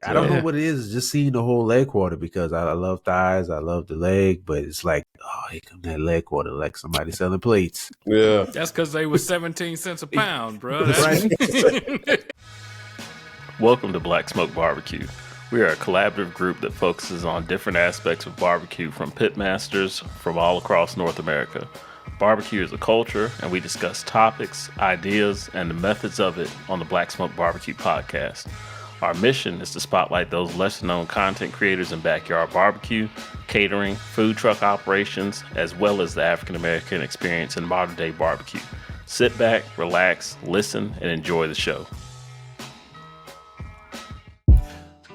I don't know what it is. Just seeing the whole leg quarter because I love thighs. I love the leg, but it's like, oh, here come that leg quarter, like somebody selling plates. Yeah. That's because they was 17 cents a pound, bro. Right. Welcome to Black Smoke Barbecue. We are a collaborative group that focuses on different aspects of barbecue from pitmasters from all across North America. Barbecue is a culture, and we discuss topics, ideas, and the methods of it on the Black Smoke Barbecue podcast. Our mission is to spotlight those lesser-known content creators in backyard barbecue, catering, food truck operations, as well as the African-American experience in modern-day barbecue. Sit back, relax, listen, and enjoy the show.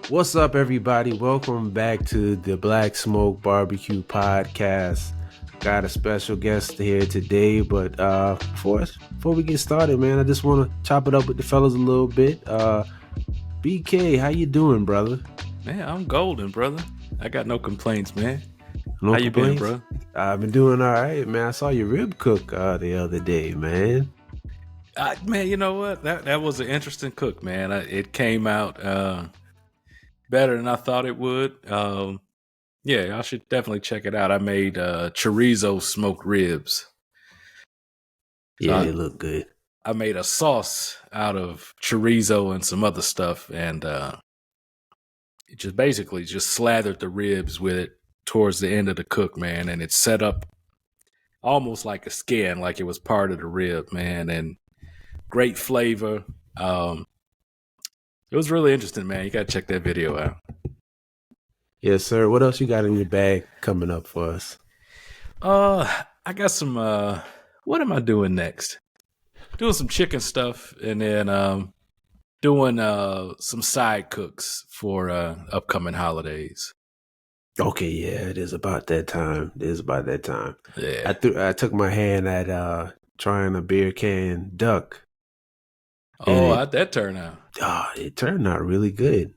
What's up, everybody? Welcome back to the Black Smoke Barbecue podcast. Got a special guest here today, but before we get started, man, I just want to chop it up with the fellas a little bit. BK, how you doing, brother? Man, I'm golden, brother. I got no complaints, man. No how complaints? You been, bro? I've been doing all right, man. I saw your rib cook the other day, man. Man, you know what? That was an interesting cook, man. It came out better than I thought it would. Yeah, I should definitely check it out. I made chorizo smoked ribs. Yeah, they look good. I made a sauce out of chorizo and some other stuff, and it just basically slathered the ribs with it towards the end of the cook, man, and it's set up almost like a skin, like it was part of the rib, man, and great flavor. It was really interesting, man. You got to check that video out. Yes, sir. What else you got in your bag coming up for us? I got some, what am I doing next? Doing some chicken stuff, and then doing some side cooks for upcoming holidays. Okay, yeah, it is about that time. Yeah. I took my hand at trying a beer can duck. Oh, how'd that turn out? It turned out really good.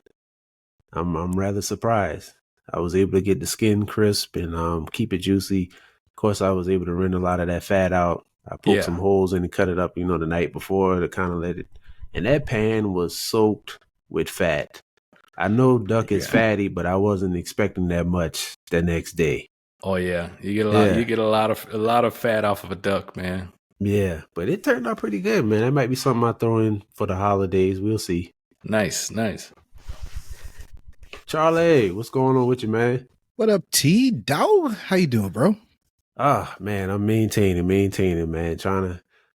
I'm rather surprised. I was able to get the skin crisp and keep it juicy. Of course, I was able to rend a lot of that fat out. I poked some holes in and cut it up, the night before to kind of let it. And that pan was soaked with fat. I know duck is fatty, but I wasn't expecting that much the next day. Oh yeah, you get a lot. You get a lot of fat off of a duck, man. Yeah, but it turned out pretty good, man. That might be something I throw in for the holidays. We'll see. Nice. Charlie, what's going on with you, man? What up, T-Dog? How you doing, bro? Man, I'm maintaining, man.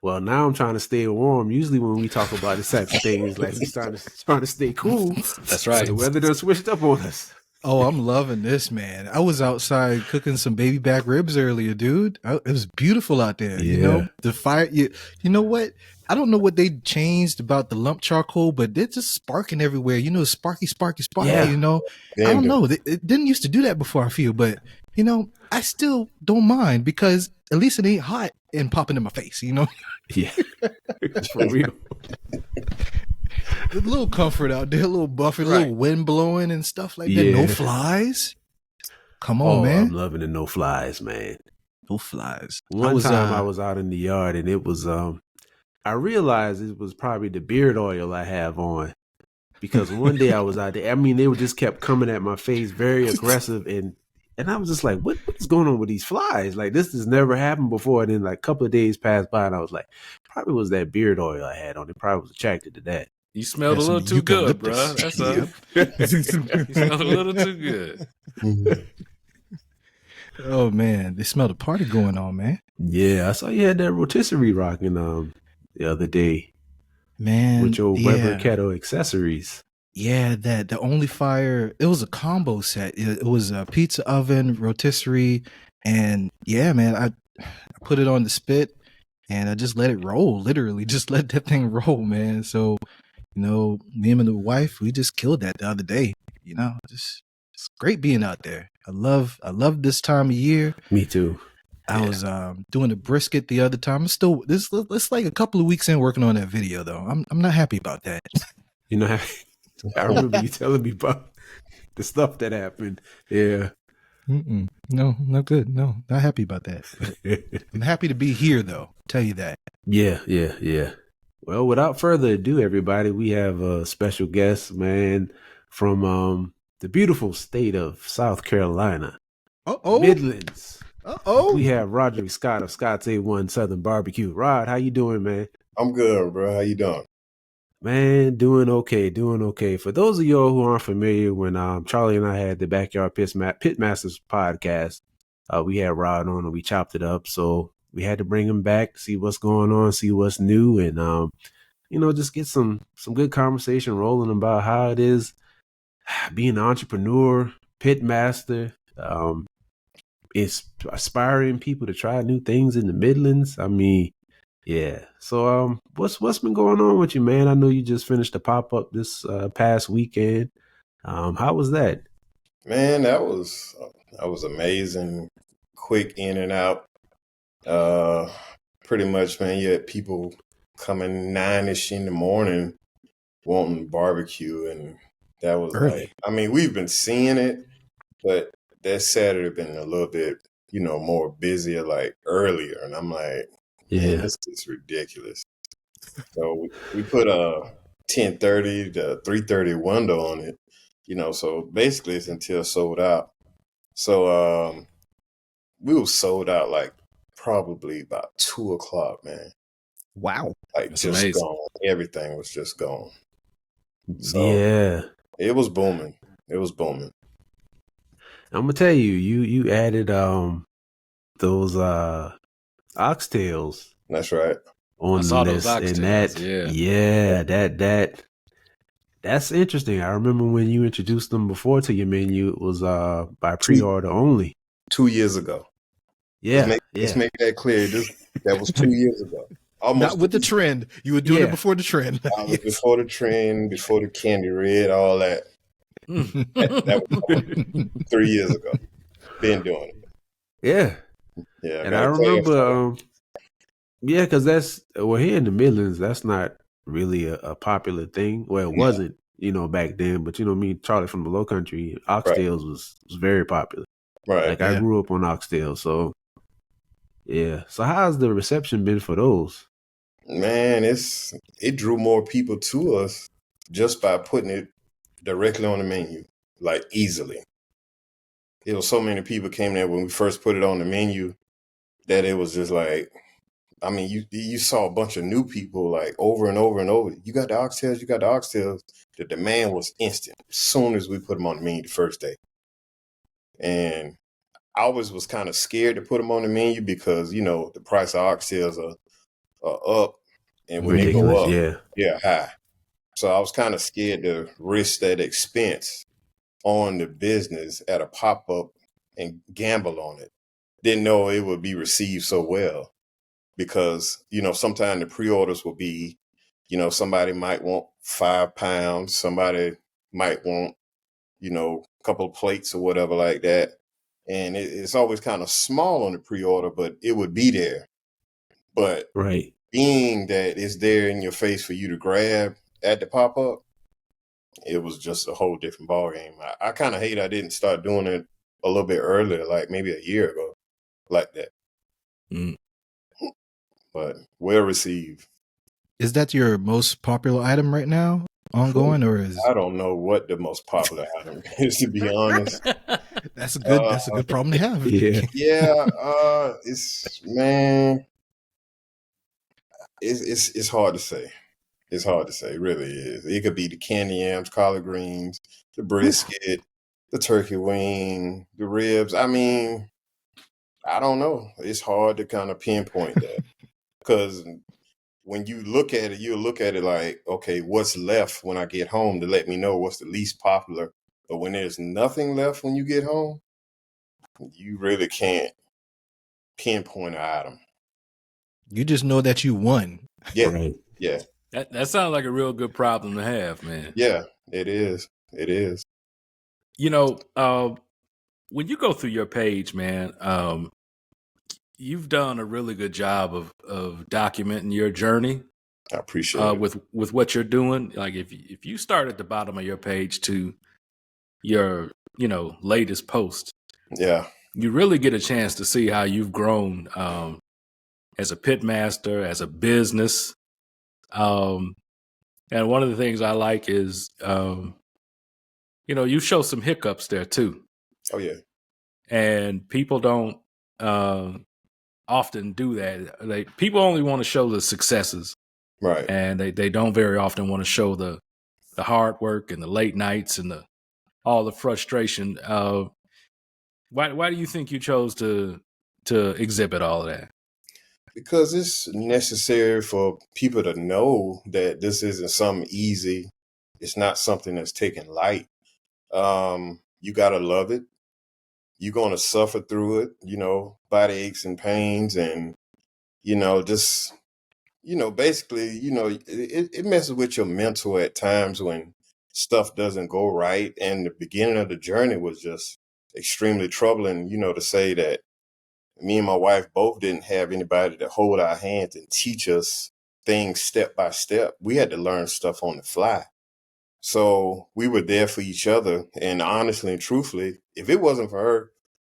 Now I'm trying to stay warm. Usually when we talk about this type of things, like he's trying to stay cool. That's right. So the weather done switched up on us. Oh, I'm loving this, man. I was outside cooking some baby back ribs earlier, dude. It was beautiful out there. Yeah. The fire. You know what? I don't know what they changed about the lump charcoal, but they're just sparking everywhere. Sparky. Yeah. I don't know. It didn't used to do that before, I feel, but I still don't mind because at least it ain't hot and popping in my face. Yeah, for real. A little comfort out there, a little buffer, a little wind blowing and stuff like that. No flies. Come on, man. I'm loving the no flies, man. No flies. One time I was out in the yard and it was I realized it was probably the beard oil I have on. Because one day I was out there, they just kept coming at my face very aggressive and I was just like, what is going on with these flies? Like, this has never happened before. And then like a couple of days passed by and I was like, probably was that beard oil I had on. It probably was attracted to that. You smelled a little too good, bro. That's up. You smelled a little too good. Oh man, they smelled a party going on, man. Yeah, I saw you had that rotisserie rocking the other day, man, with your Weber kettle accessories. Yeah, the Only Fire. It was a combo set. It was a pizza oven, rotisserie, and yeah, man, I put it on the spit and I just let it roll. Literally, just let that thing roll, man. So. Me and the wife, we just killed that the other day. It's great being out there. I love this time of year. Me too. I was doing the brisket the other time. It's like a couple of weeks in working on that video though. I'm not happy about that. I remember you telling me about the stuff that happened. Yeah. No, not good. No, not happy about that. But I'm happy to be here though. Tell you that. Yeah. Well, without further ado, everybody, we have a special guest, man. from the beautiful state of South Carolina, Uh-oh. Midlands. Uh-oh. We have Rodrick Scott of Scott's A1 Southern Barbecue. Rod, how you doing, man? I'm good, bro. How you doing? Man, doing okay. For those of y'all who aren't familiar, when Charlie and I had the Backyard Pitmasters podcast, we had Rod on and we chopped it up. So we had to bring him back, see what's going on, see what's new, and just get some good conversation rolling about how it is being an entrepreneur, pitmaster, it's aspiring people to try new things in the Midlands. I mean, yeah. So what's been going on with you, man? I know you just finished a pop-up this past weekend. How was that? Man, that was amazing. Quick in and out. Pretty much, man, you had people coming 9-ish in the morning wanting barbecue, and that was Early. like, I mean, we've been seeing it, but that Saturday been a little bit, more busier, like earlier, and I'm like, man, this is ridiculous. So we put a 10:30 to 3:30 window on it, so basically it's until sold out. So we were sold out like probably about 2:00, man. Wow. Like That's just amazing. gone. Everything was just gone. So Yeah. it was booming. It was booming. I'm gonna tell you, you added those oxtails That's right. on I the saw those list, and that's interesting. I remember when you introduced them before to your menu, it was by pre-order only. 2 years ago. Yeah, Let's make that clear. That was 2 years ago. Almost Not with the trend. You were doing it before the trend. I was before the trend, before the candy red, all that. That was 3 years ago. Been doing it. Yeah. Yeah. And I remember, because here in the Midlands, that's not really a popular thing. Well, it wasn't, back then, but me, Charlie from the Low Country, oxtails was very popular. Right. Like I grew up on oxtails, so yeah. So how's the reception been for those? Man, it drew more people to us just by putting it directly on the menu, like easily. It was so many people came there when we first put it on the menu that it was just like, I mean, you saw a bunch of new people like over and over and over. You got the oxtails, you got the oxtails. The demand was instant as soon as we put them on the menu the first day. And I always was kind of scared to put them on the menu because, the price of oxtails are up. And when Ridiculous, they go up, high. So I was kind of scared to risk that expense on the business at a pop-up and gamble on it. Didn't know it would be received so well because, sometimes the pre-orders will be, somebody might want 5 pounds. Somebody might want, a couple of plates or whatever like that. And it's always kind of small on the pre-order, but it would be there. But right. Being that it's there in your face for you to grab at the pop-up, it was just a whole different ballgame. I kind of hate I didn't start doing it a little bit earlier, like maybe a year ago, like that. But well received. Is that your most popular item right now, ongoing, or is I don't know what the most popular item is, to be honest. That's a good problem to have. Yeah. It's hard to say. It's hard to say, it really is. It could be the candy yams, collard greens, the brisket, the turkey wing, the ribs. I mean, I don't know. It's hard to kind of pinpoint that because when you look at it, you'll look at it like, okay, what's left when I get home to let me know what's the least popular. But when there's nothing left when you get home, you really can't pinpoint an item. You just know that you won. Yeah. Right. Yeah. That sounds like a real good problem to have, man. Yeah, it is. It is. When you go through your page, man, you've done a really good job of documenting your journey. I appreciate it. With what you're doing. Like if you start at the bottom of your page to your, latest post, you really get a chance to see how you've grown as a pitmaster, as a business. And one of the things I like is you show some hiccups there too. Oh yeah. And people don't often do that. People only want to show the successes, Right. and they don't very often want to show the hard work and the late nights and all the frustration. Why do you think you chose to exhibit all of that? Because it's necessary for people to know that this isn't something easy. It's not something that's taken light. You gotta love it. You're gonna suffer through it, body aches and pains, and just basically, it messes with your mental at times when stuff doesn't go right. And the beginning of the journey was just extremely troubling, to say that me and my wife both didn't have anybody to hold our hands and teach us things step by step. We had to learn stuff on the fly. So we were there for each other. And honestly and truthfully, if it wasn't for her,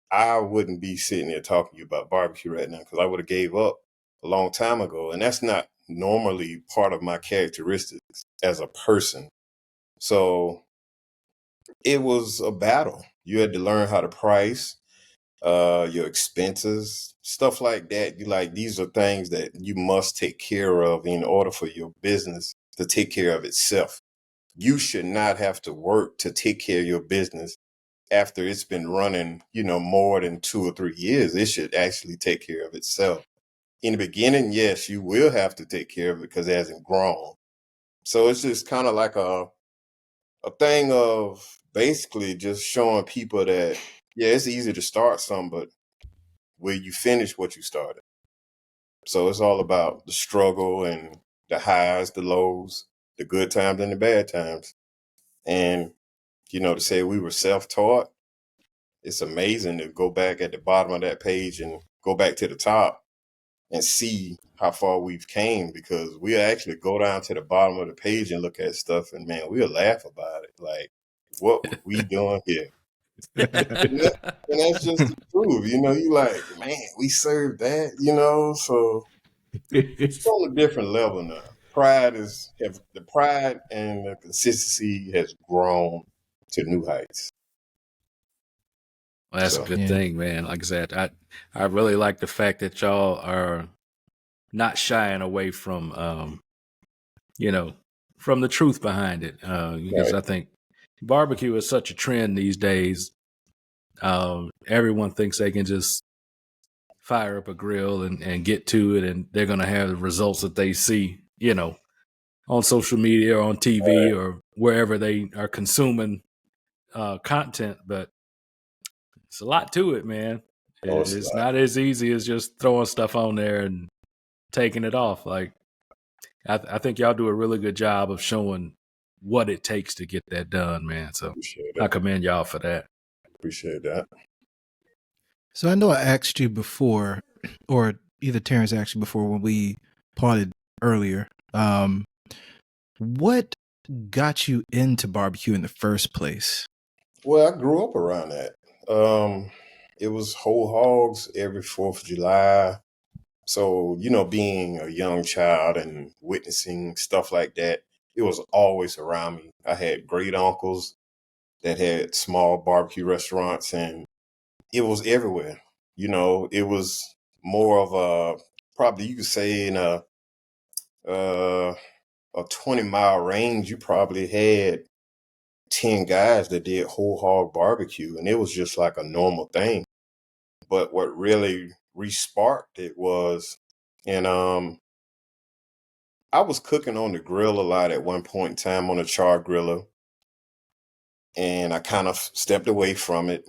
I wouldn't be sitting there talking to you about barbecue right now, because I would have gave up a long time ago. And that's not normally part of my characteristics as a person. So it was a battle. You had to learn how to price your expenses, stuff like that. These are things that you must take care of in order for your business to take care of itself. You should not have to work to take care of your business after it's been running, more than 2 or 3 years. It should actually take care of itself. In the beginning, yes, you will have to take care of it because it hasn't grown. So it's just kind of like a thing of basically just showing people that, yeah, it's easy to start something, but will you finish what you started? So it's all about the struggle and the highs, the lows, the good times and the bad times. And, to say we were self-taught, it's amazing to go back at the bottom of that page and go back to the top and see how far we've came, because we'll actually go down to the bottom of the page and look at stuff and, man, we'll laugh about it. Like, what were we doing here? And that's just the truth. You like, man, we served that, so it's on a different level now. The pride and the consistency has grown to new heights. Well, that's a good thing, man. Like I said, I really like the fact that y'all are not shying away from, from the truth behind it. Because I think barbecue is such a trend these days. Everyone thinks they can just fire up a grill and get to it, and they're going to have the results that they see, on social media or on TV or wherever they are consuming content. But it's a lot to it, man. It's not as easy as just throwing stuff on there and taking it off. Like, I think y'all do a really good job of showing what it takes to get that done, man. So I commend y'all for that. Appreciate that. So I know I asked you before, or either Terrance asked you before when we parted earlier, what got you into barbecue in the first place? Well, I grew up around that. It was whole hogs every 4th of July. So, being a young child and witnessing stuff like that, it was always around me. I had great uncles that had small barbecue restaurants, and it was everywhere. It was more of a, probably you could say in a 20-mile range, you probably had 10 guys that did whole hog barbecue, and it was just like a normal thing. But what really re-sparked it was, and I was cooking on the grill a lot at one point in time, on a char griller, and I kind of stepped away from it,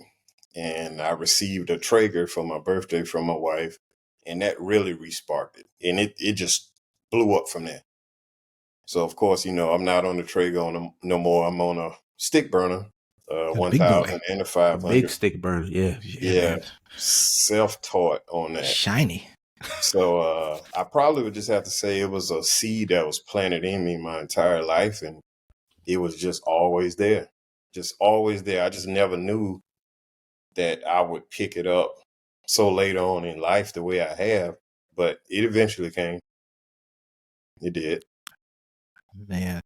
and I received a Traeger for my birthday from my wife, and that really re-sparked it, and it just blew up from there. So of course, I'm not on the Traeger no more. I'm on a stick burner, 1000 and a 500. Big stick burner, yeah. Self-taught on that. Shiny. So I probably would just have to say it was a seed that was planted in me my entire life, and it was just always there. Just always there. I just never knew that I would pick it up so late on in life the way I have, but it eventually came. It did. Man.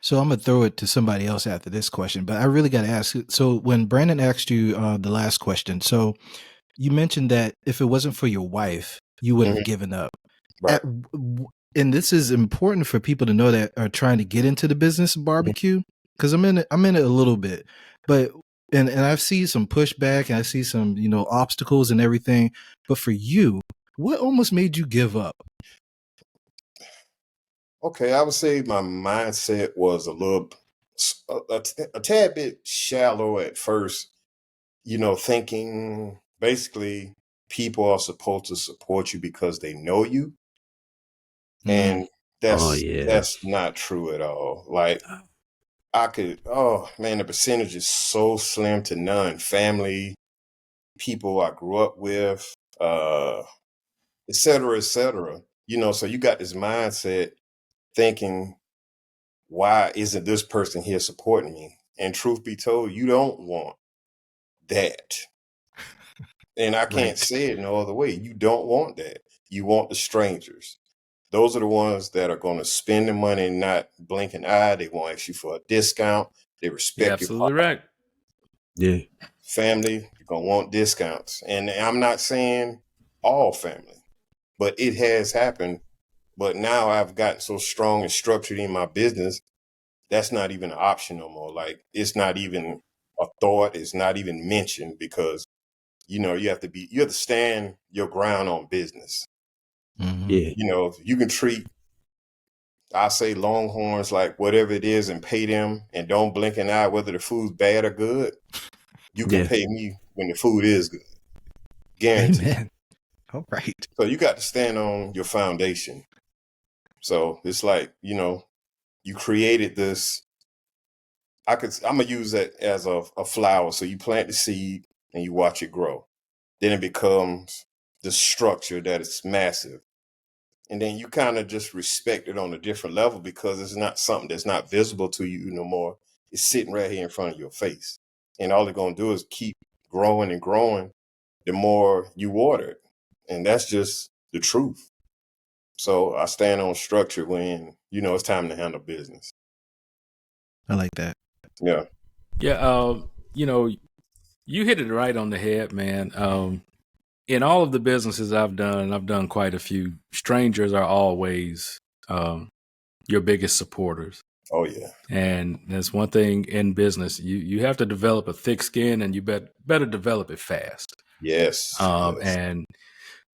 So I'm gonna throw it to somebody else after this question, but I really got to ask. So when Brandon asked you the last question, so you mentioned that if it wasn't for your wife, you would have given up. Right. And this is important for people to know that are trying to get into the business of barbecue, because I'm in it a little bit, but and I've seen some pushback and I see some, you know, obstacles and everything. But for you, what almost made you give up? Okay, I would say my mindset was a tad bit shallow at first, you know, thinking basically people are supposed to support you because they know you. And that's not true at all. Like oh man, the percentage is so slim to none. Family, people I grew up with, et cetera, et cetera. You know, so you got this mindset thinking, why isn't this person here supporting me? And truth be told, you don't want that. And I can't say it no other way. You don't want that. You want the strangers. Those are the ones that are going to spend the money and not blink an eye. They won't ask you for a discount. They respect You're absolutely right. Yeah. Family, you're going to want discounts. And I'm not saying all family, but it has happened. But now I've gotten so strong and structured in my business, that's not even an option no more. Like, it's not even a thought. It's not even mentioned because, you know, you have to stand your ground on business. Yeah. You know, you can treat, I say, Longhorns like whatever it is and pay them and don't blink an eye whether the food's bad or good. You can pay me when the food is good. Guaranteed. Amen. All right. So you got to stand on your foundation. So it's like, you know, you created this. I'm gonna use that as a flower. So you plant the seed and you watch it grow. Then it becomes the structure that is massive. And then you kind of just respect it on a different level because it's not something that's not visible to you no more. It's sitting right here in front of your face. And all it's gonna do is keep growing and growing the more you water it. And that's just the truth. So I stand on structure when, you know, it's time to handle business. I like that. Yeah. Yeah. You know, you hit it right on the head, man. In all of the businesses I've done quite a few, strangers are always your biggest supporters. Oh, yeah. And that's one thing in business. You have to develop a thick skin, and you better develop it fast. Yes. And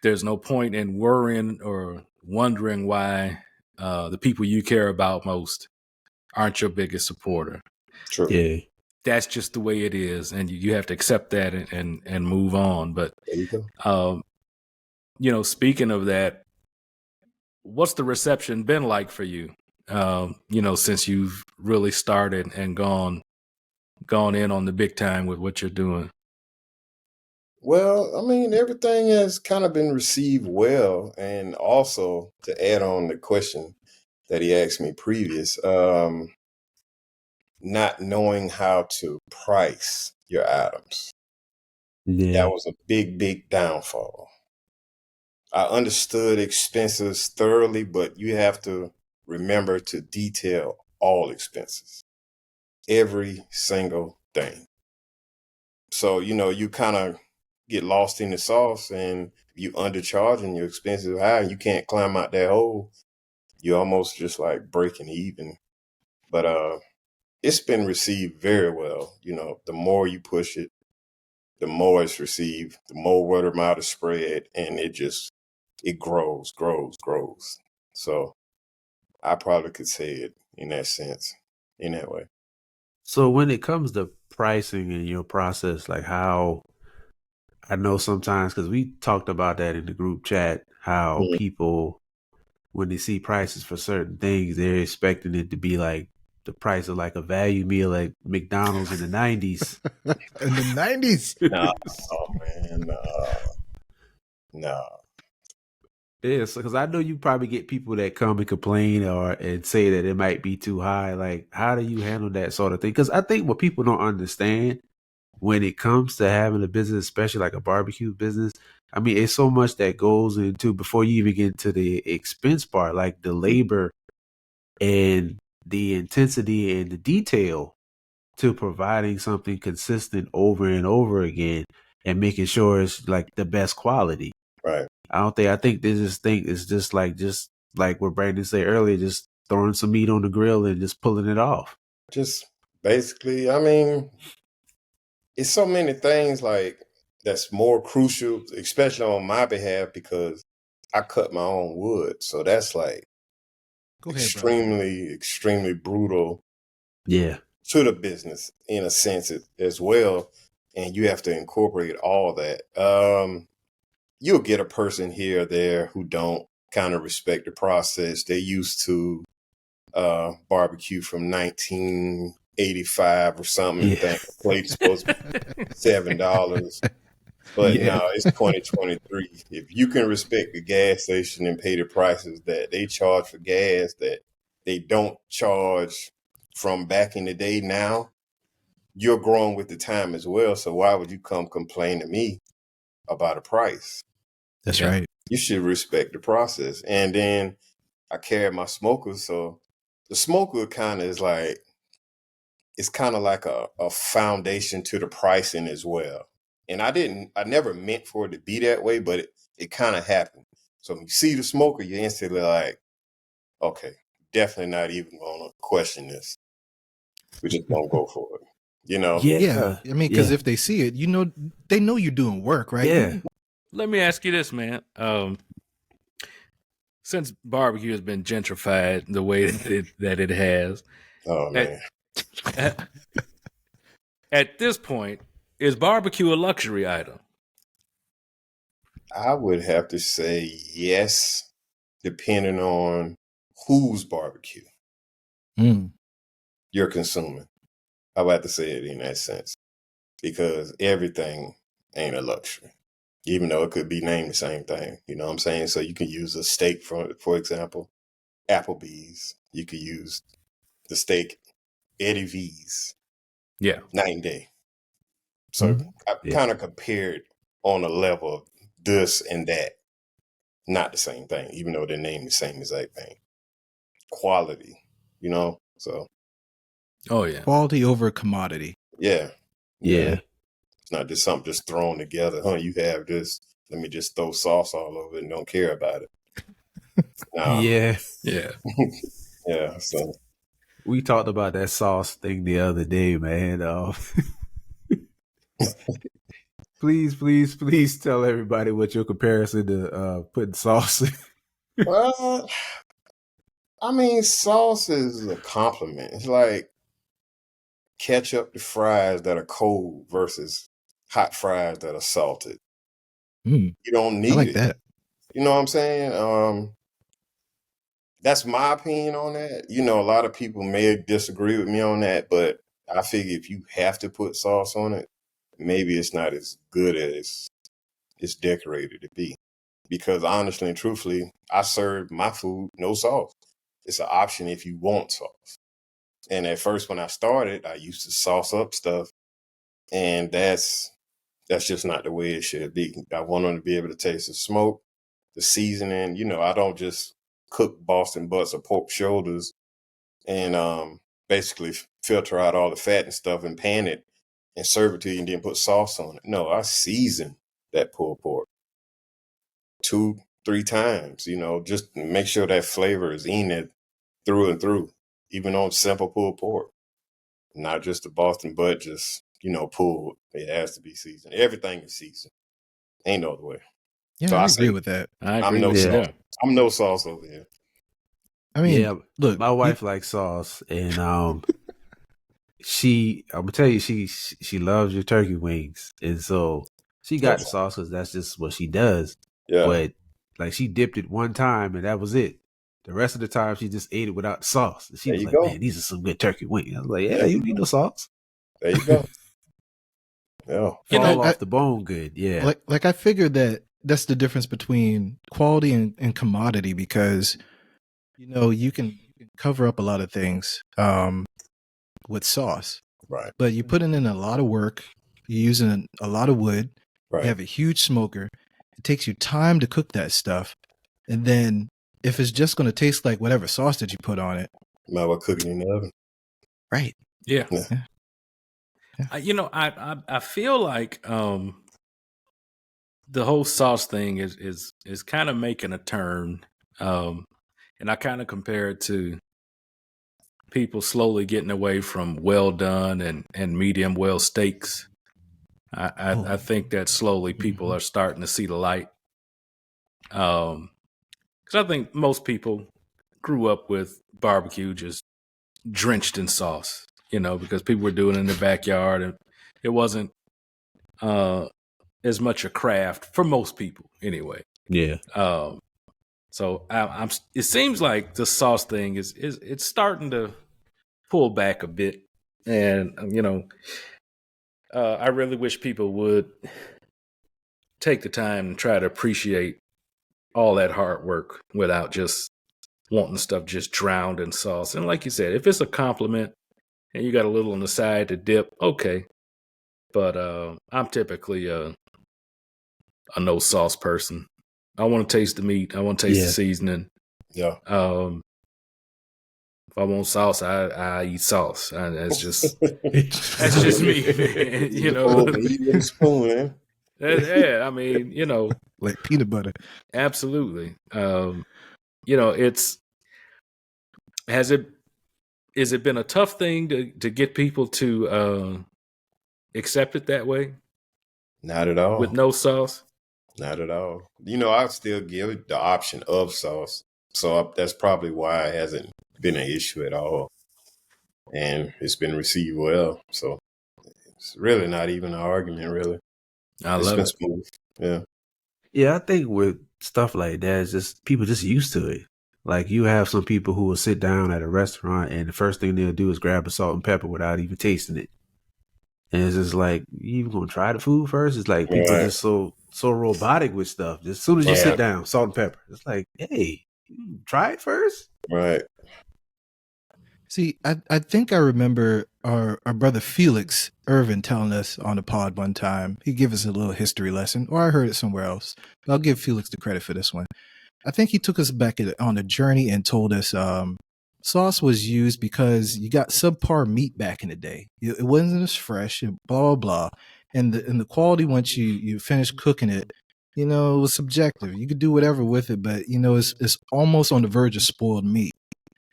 there's no point in worrying or wondering why the people you care about most aren't your biggest supporter. True. Yeah. That's just the way it is, and you have to accept that and move on. But There you go. you know, speaking of that, what's the reception been like for you? You know, since you've really started and gone in on the big time with what you're doing. Well, I mean, everything has kind of been received well. And also to add on the question that he asked me previous, not knowing how to price your items. Yeah. That was a big, big downfall. I understood expenses thoroughly, but you have to remember to detail all expenses, every single thing. So, you know, you kind of get lost in the sauce and you undercharging, your expenses are high, and you can't climb out that hole. You're almost just like breaking even. But it's been received very well. You know, the more you push it, the more it's received, the more word of mouth is spread, and it grows. So I probably could say it in that sense, in that way. So when it comes to pricing in your process, like how I know sometimes, because we talked about that in the group chat, how people, when they see prices for certain things, they're expecting it to be like the price of like a value meal at McDonald's in the 90s. In the 90s. Nah, oh man, nah. Yeah, so because I know you probably get people that come and complain and say that it might be too high. Like, how do you handle that sort of thing? Because I think what people don't understand when it comes to having a business, especially like a barbecue business, I mean, it's so much that goes into before you even get into the expense part, like the labor and the intensity and the detail to providing something consistent over and over again and making sure it's like the best quality. Right. I think they just think it's just like what Brandon said earlier, just throwing some meat on the grill and just pulling it off. Just basically, I mean, it's so many things like that's more crucial, especially on my behalf, because I cut my own wood. So that's like extremely brutal. Yeah. To the business in a sense as well. And you have to incorporate all that. You'll get a person here or there who don't kind of respect the process. They used to barbecue from 1985 or something and think the plate's supposed to be $7. But no, it's 2023. If you can respect the gas station and pay the prices that they charge for gas that they don't charge from back in the day now, you're growing with the time as well. So why would you come complain to me about a price? That's right. You should respect the process. And then I carry my smoker. So the smoker kind of is like, it's kind of like a foundation to the pricing as well. And I never meant for it to be that way, but it kind of happened. So when you see the smoker, you're instantly like, okay, definitely not even going to question this. We just don't go for it. You know? Yeah. I mean, because if they see it, they know you're doing work, right? Yeah. Let me ask you this, man. Since barbecue has been gentrified the way that it has, oh man, at this point, is barbecue a luxury item? I would have to say yes, depending on whose barbecue you're consuming. I would have to say it in that sense, because everything ain't a luxury, even though it could be named the same thing. You know what I'm saying? So you can use a steak, for example, Applebee's. You could use the steak, Eddie V's. Yeah. Night and day. So I kind of compared on a level of this and that. Not the same thing, even though they're named the same exact thing. Quality, so. Oh, yeah. Quality over commodity. Yeah. Yeah. It's not just something just thrown together. You have this. Let me just throw sauce all over it and don't care about it. No. Yeah. Yeah. Yeah. So we talked about that sauce thing the other day, man. Please tell everybody what your comparison to putting sauce in. Well, I mean, sauce is a compliment. It's like ketchup to fries that are cold versus hot fries that are salted. You don't need it. I like that. You know what I'm saying? That's my opinion on that. A lot of people may disagree with me on that, but I figure if you have to put sauce on it, maybe it's not as good as it's decorated to be. Because honestly and truthfully, I serve my food no sauce. It's an option if you want sauce. And at first when I started, I used to sauce up stuff, and that's just not the way it should be. I want them to be able to taste the smoke, the seasoning. I don't just cook Boston butts or pork shoulders and basically filter out all the fat and stuff and pan it and serve it to you and then put sauce on it. No, I season that pulled pork 2-3 times, just to make sure that flavor is in it through and through, even on simple pulled pork. Not just the Boston butt, just, pulled. It has to be seasoned. Everything is seasoned. Ain't no other way. Yeah, so I agree with that. I'm no sauce over here. I mean, look, my wife likes sauce, and I'm gonna tell you, she loves your turkey wings, and so she got the sauce because that's just what she does. Yeah. But like, she dipped it one time, and that was it. The rest of the time, she just ate it without the sauce. And she was like, "Man, these are some good turkey wings." I was like, "Yeah, you need no sauce." There you go. Yeah, fall off the bone good. Yeah, like I figured that's the difference between quality and commodity, because you can cover up a lot of things with sauce, right? But you're putting in a lot of work. You're using a lot of wood. Right. You have a huge smoker. It takes you time to cook that stuff, and then if it's just going to taste like whatever sauce that you put on it, Might well cook it in the oven. Right. Yeah. Yeah. I feel like the whole sauce thing is kind of making a turn, and I kind of compare it to people slowly getting away from well done and medium well steaks. I think that slowly people are starting to see the light. Because I think most people grew up with barbecue just drenched in sauce, because people were doing it in the backyard, and it wasn't as much a craft for most people anyway. Yeah. So it seems like the sauce thing is it's starting to pull back a bit, and I really wish people would take the time and try to appreciate all that hard work without just wanting stuff just drowned in sauce. And like you said, if it's a compliment and you got a little on the side to dip, okay. But I'm typically a no sauce person. I want to taste the meat. I want to taste the seasoning. Yeah. If I want sauce, I eat sauce. That's just me, man. Eat with a spoon, man. Yeah, I mean, like peanut butter. Absolutely. Has it been a tough thing to get people to accept it that way? Not at all. With no sauce? Not at all. I still give the option of sauce. So that's probably why it hasn't been an issue at all. And it's been received well. So it's really not even an argument, really. It's been smooth. Yeah. Yeah, I think with stuff like that, it's just people just used to it. Like you have some people who will sit down at a restaurant and the first thing they'll do is grab a salt and pepper without even tasting it. And it's just like, you even gonna try the food first? It's like people are just so robotic with stuff. Just as soon as you sit down, salt and pepper. It's like, hey, try it first. Right. See, I think I remember our brother Felix Irvin telling us on the pod one time. He gave us a little history lesson, or I heard it somewhere else. But I'll give Felix the credit for this one. I think he took us back on a journey and told us sauce was used because you got subpar meat back in the day. It wasn't as fresh, and blah, blah, blah. And the quality once you finish cooking it, it was subjective. You could do whatever with it, but, it's almost on the verge of spoiled meat.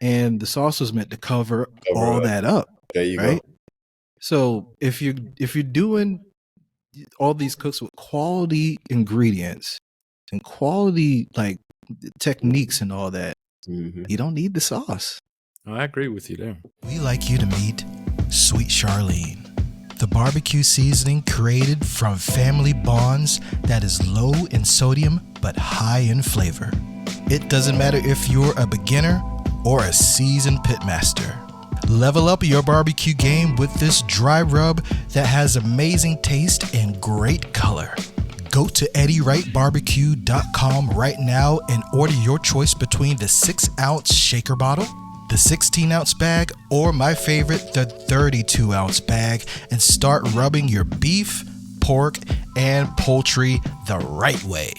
And the sauce was meant to cover all that up. There you right? go. So if you're doing all these cooks with quality ingredients and quality techniques and all that, you don't need the sauce. I agree with you there. We like you to meet Sweet Charlene, the barbecue seasoning created from family bonds that is low in sodium but high in flavor. It doesn't matter if you're a beginner or a seasoned pitmaster. Level up your barbecue game with this dry rub that has amazing taste and great color. Go to eddierightbarbecue.com right now and order your choice between the 6-ounce shaker bottle, the 16-ounce bag, or my favorite, the 32-ounce bag, and start rubbing your beef, pork, and poultry the right way.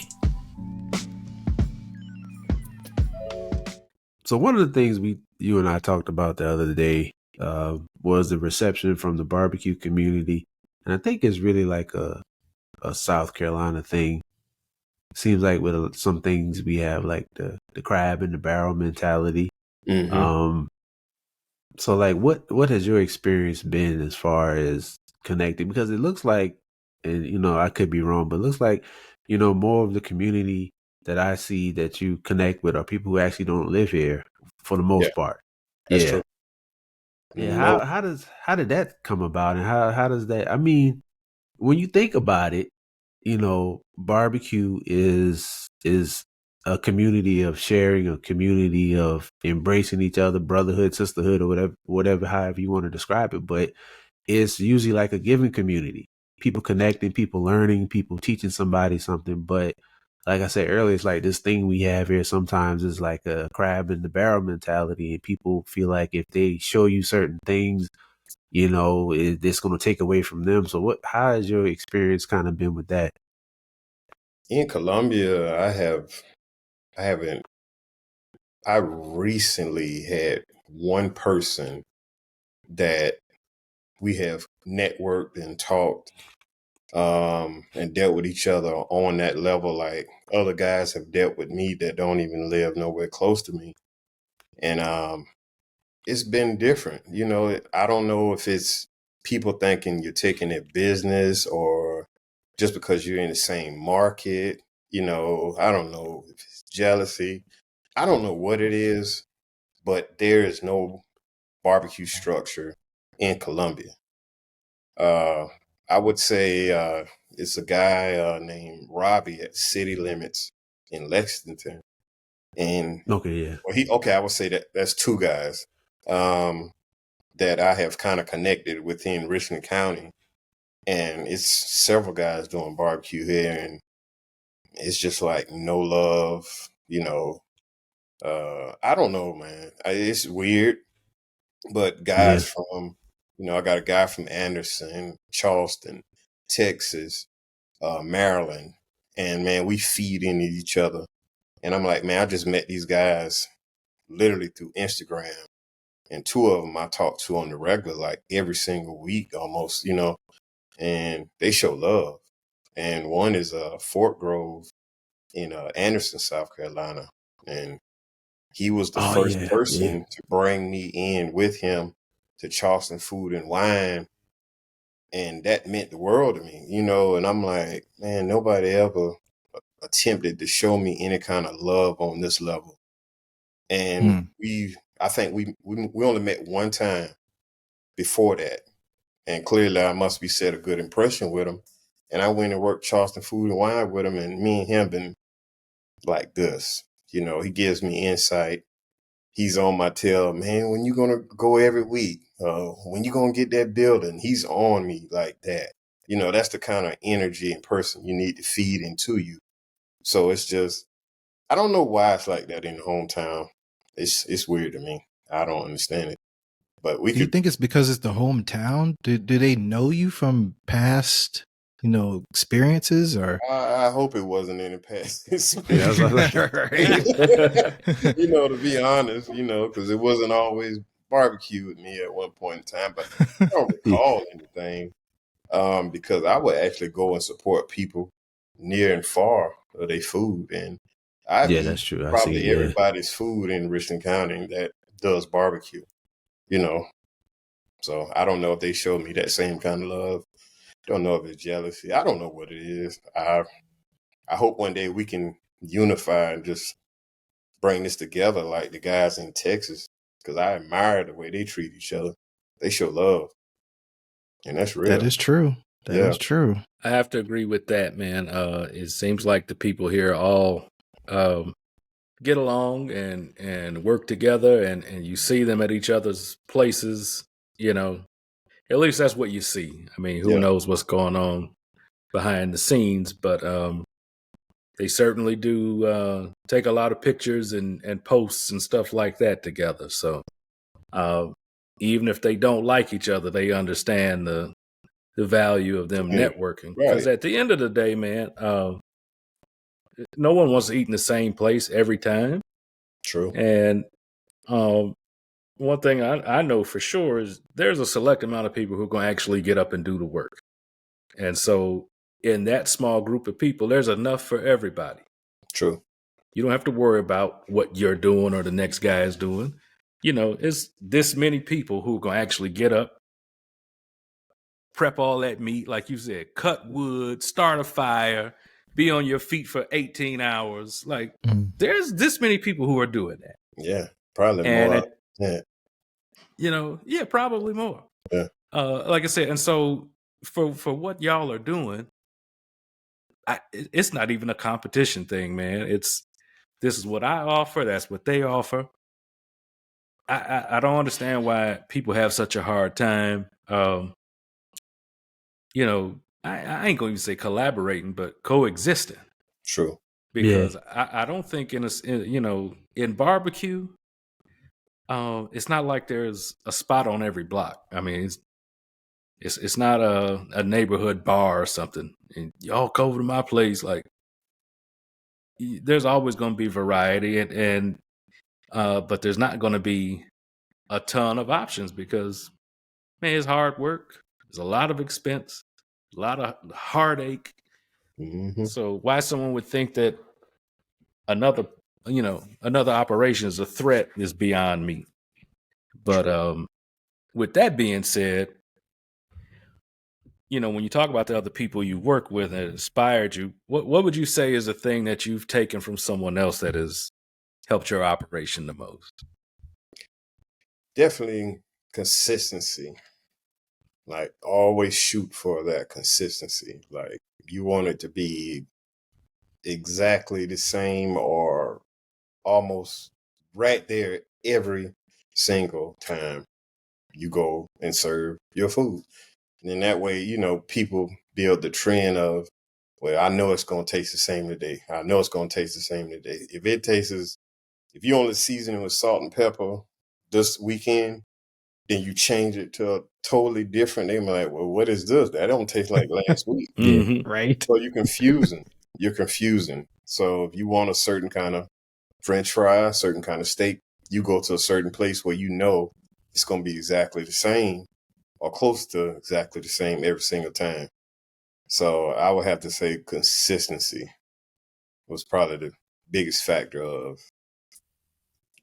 So one of the things you and I talked about the other day was the reception from the barbecue community. And I think it's really like a South Carolina thing. Seems like with some things we have like the crab in the barrel mentality. So like what has your experience been as far as connecting? Because it looks like, and I could be wrong, but it looks like, more of the community that I see that you connect with are people who actually don't live here for the most part. That's true. Yeah. How did that come about? And how does that, I mean, when you think about it, barbecue is a community of sharing, a community of embracing each other, brotherhood, sisterhood, or whatever, however you want to describe it. But it's usually like a giving community, people connecting, people learning, people teaching somebody something. But like I said earlier, it's like this thing we have here sometimes is like a crab in the barrel mentality. And people feel like if they show you certain things, it's going to take away from them. So how has your experience kind of been with that? In Colombia, I recently had one person that we have networked and talked and dealt with each other on that level. Like other guys have dealt with me that don't even live nowhere close to me. And it's been different. You know, I don't know if it's people thinking you're taking their business or just because you're in the same market. You know, I don't know if it's jealousy. I don't know what it is, but there is no barbecue structure in Columbia. I would say it's a guy named Robbie at City Limits in Lexington. And Okay, yeah. I would say that's two guys that I have kind of connected within Richland County. And it's several guys doing barbecue here, and it's just like no love, you know. I don't know, man. It's weird, but Yeah. guys from, you know, I got a guy from Anderson, Charleston, Texas, Maryland, and man, we feed into each other. And I'm like, man, I just met these guys literally through Instagram, and two of them I talk to on the regular, like every single week almost, you know, and they show love. And one is Fort Grove in Anderson, South Carolina, and he was the Oh, first yeah, person to bring me in with him to Charleston Food and Wine. And that meant the world to me, you know, and I'm like, man, nobody ever attempted to show me any kind of love on this level. And I think we only met one time before that. And clearly I must be set a good impression with him. And I went and worked Charleston Food and Wine with him, and me and him been like this. You know, he gives me insight. He's on my tail, man, when you gonna go every week? When you gonna get that building? He's on me like that. You know, that's the kind of energy and person you need to feed into you. So it's just, I don't know why it's like that in the hometown. It's weird to me. I don't understand it. But we Do you could. think it's because it's the hometown? Do they know you from past, you know, experiences or? I hope it wasn't in the past. Yeah, I was like, right. You know, to be honest, you know, because it wasn't always barbecue with me at one point in time. But I don't recall anything because I would actually go and support people near and far of their food. And I've Yeah, eaten that's true. I see. probably Yeah, everybody's food in Richland County that does barbecue, you know. So I don't know if they showed me that same kind of love. Don't know if it's jealousy. I don't know what it is. I hope one day we can unify and just bring this together like the guys in Texas, because I admire the way they treat each other. They show love, and that's real. That is true. That is true. I have to agree with that, man. It seems like the people here all get along and work together, and you see them at each other's places. You know, at least that's what you see. I mean, who knows what's going on behind the scenes, but they certainly do take a lot of pictures and posts and stuff like that together. So even if they don't like each other, they understand the value of them networking. Because at the end of the day, man, no one wants to eat in the same place every time. True. And one thing I know for sure is there's a select amount of people who are going to actually get up and do the work. And so in that small group of people, there's enough for everybody. True. You don't have to worry about what you're doing or the next guy is doing. You know, it's this many people who are going to actually get up, prep all that meat, like you said, cut wood, start a fire, be on your feet for 18 hours. Like, there's this many people who are doing that. Yeah, probably more. You know, yeah, probably more. Yeah. Like I said, and so for what y'all are doing, it's not even a competition thing, man. This is what I offer. That's what they offer. I don't understand why people have such a hard time. You know, I ain't going to even say collaborating, but coexisting. True. Because I don't think in barbecue, it's not like there's a spot on every block. I mean, it's not a neighborhood bar or something. And y'all come over to my place, like there's always going to be variety, and but there's not going to be a ton of options because, man, it's hard work. There's a lot of expense, a lot of heartache. Mm-hmm. So why someone would think that another operation is a threat is beyond me. But with that being said, when you talk about the other people you work with that inspired you, what would you say is a thing that you've taken from someone else that has helped your operation the most? Definitely consistency. Like, always shoot for that consistency. Like, you want it to be exactly the same or almost right there every single time you go and serve your food. And in that way, people build the trend of, well, I know it's going to taste the same today. I know it's going to taste the same today. If you only season it with salt and pepper this weekend, then you change it to a totally different. They're like, well, what is this? That don't taste like last week. Mm-hmm. Right. So you're confusing. So if you want a certain kind of French fry, certain kind of steak, you go to a certain place where you know it's going to be exactly the same or close to exactly the same every single time. So I would have to say consistency was probably the biggest factor of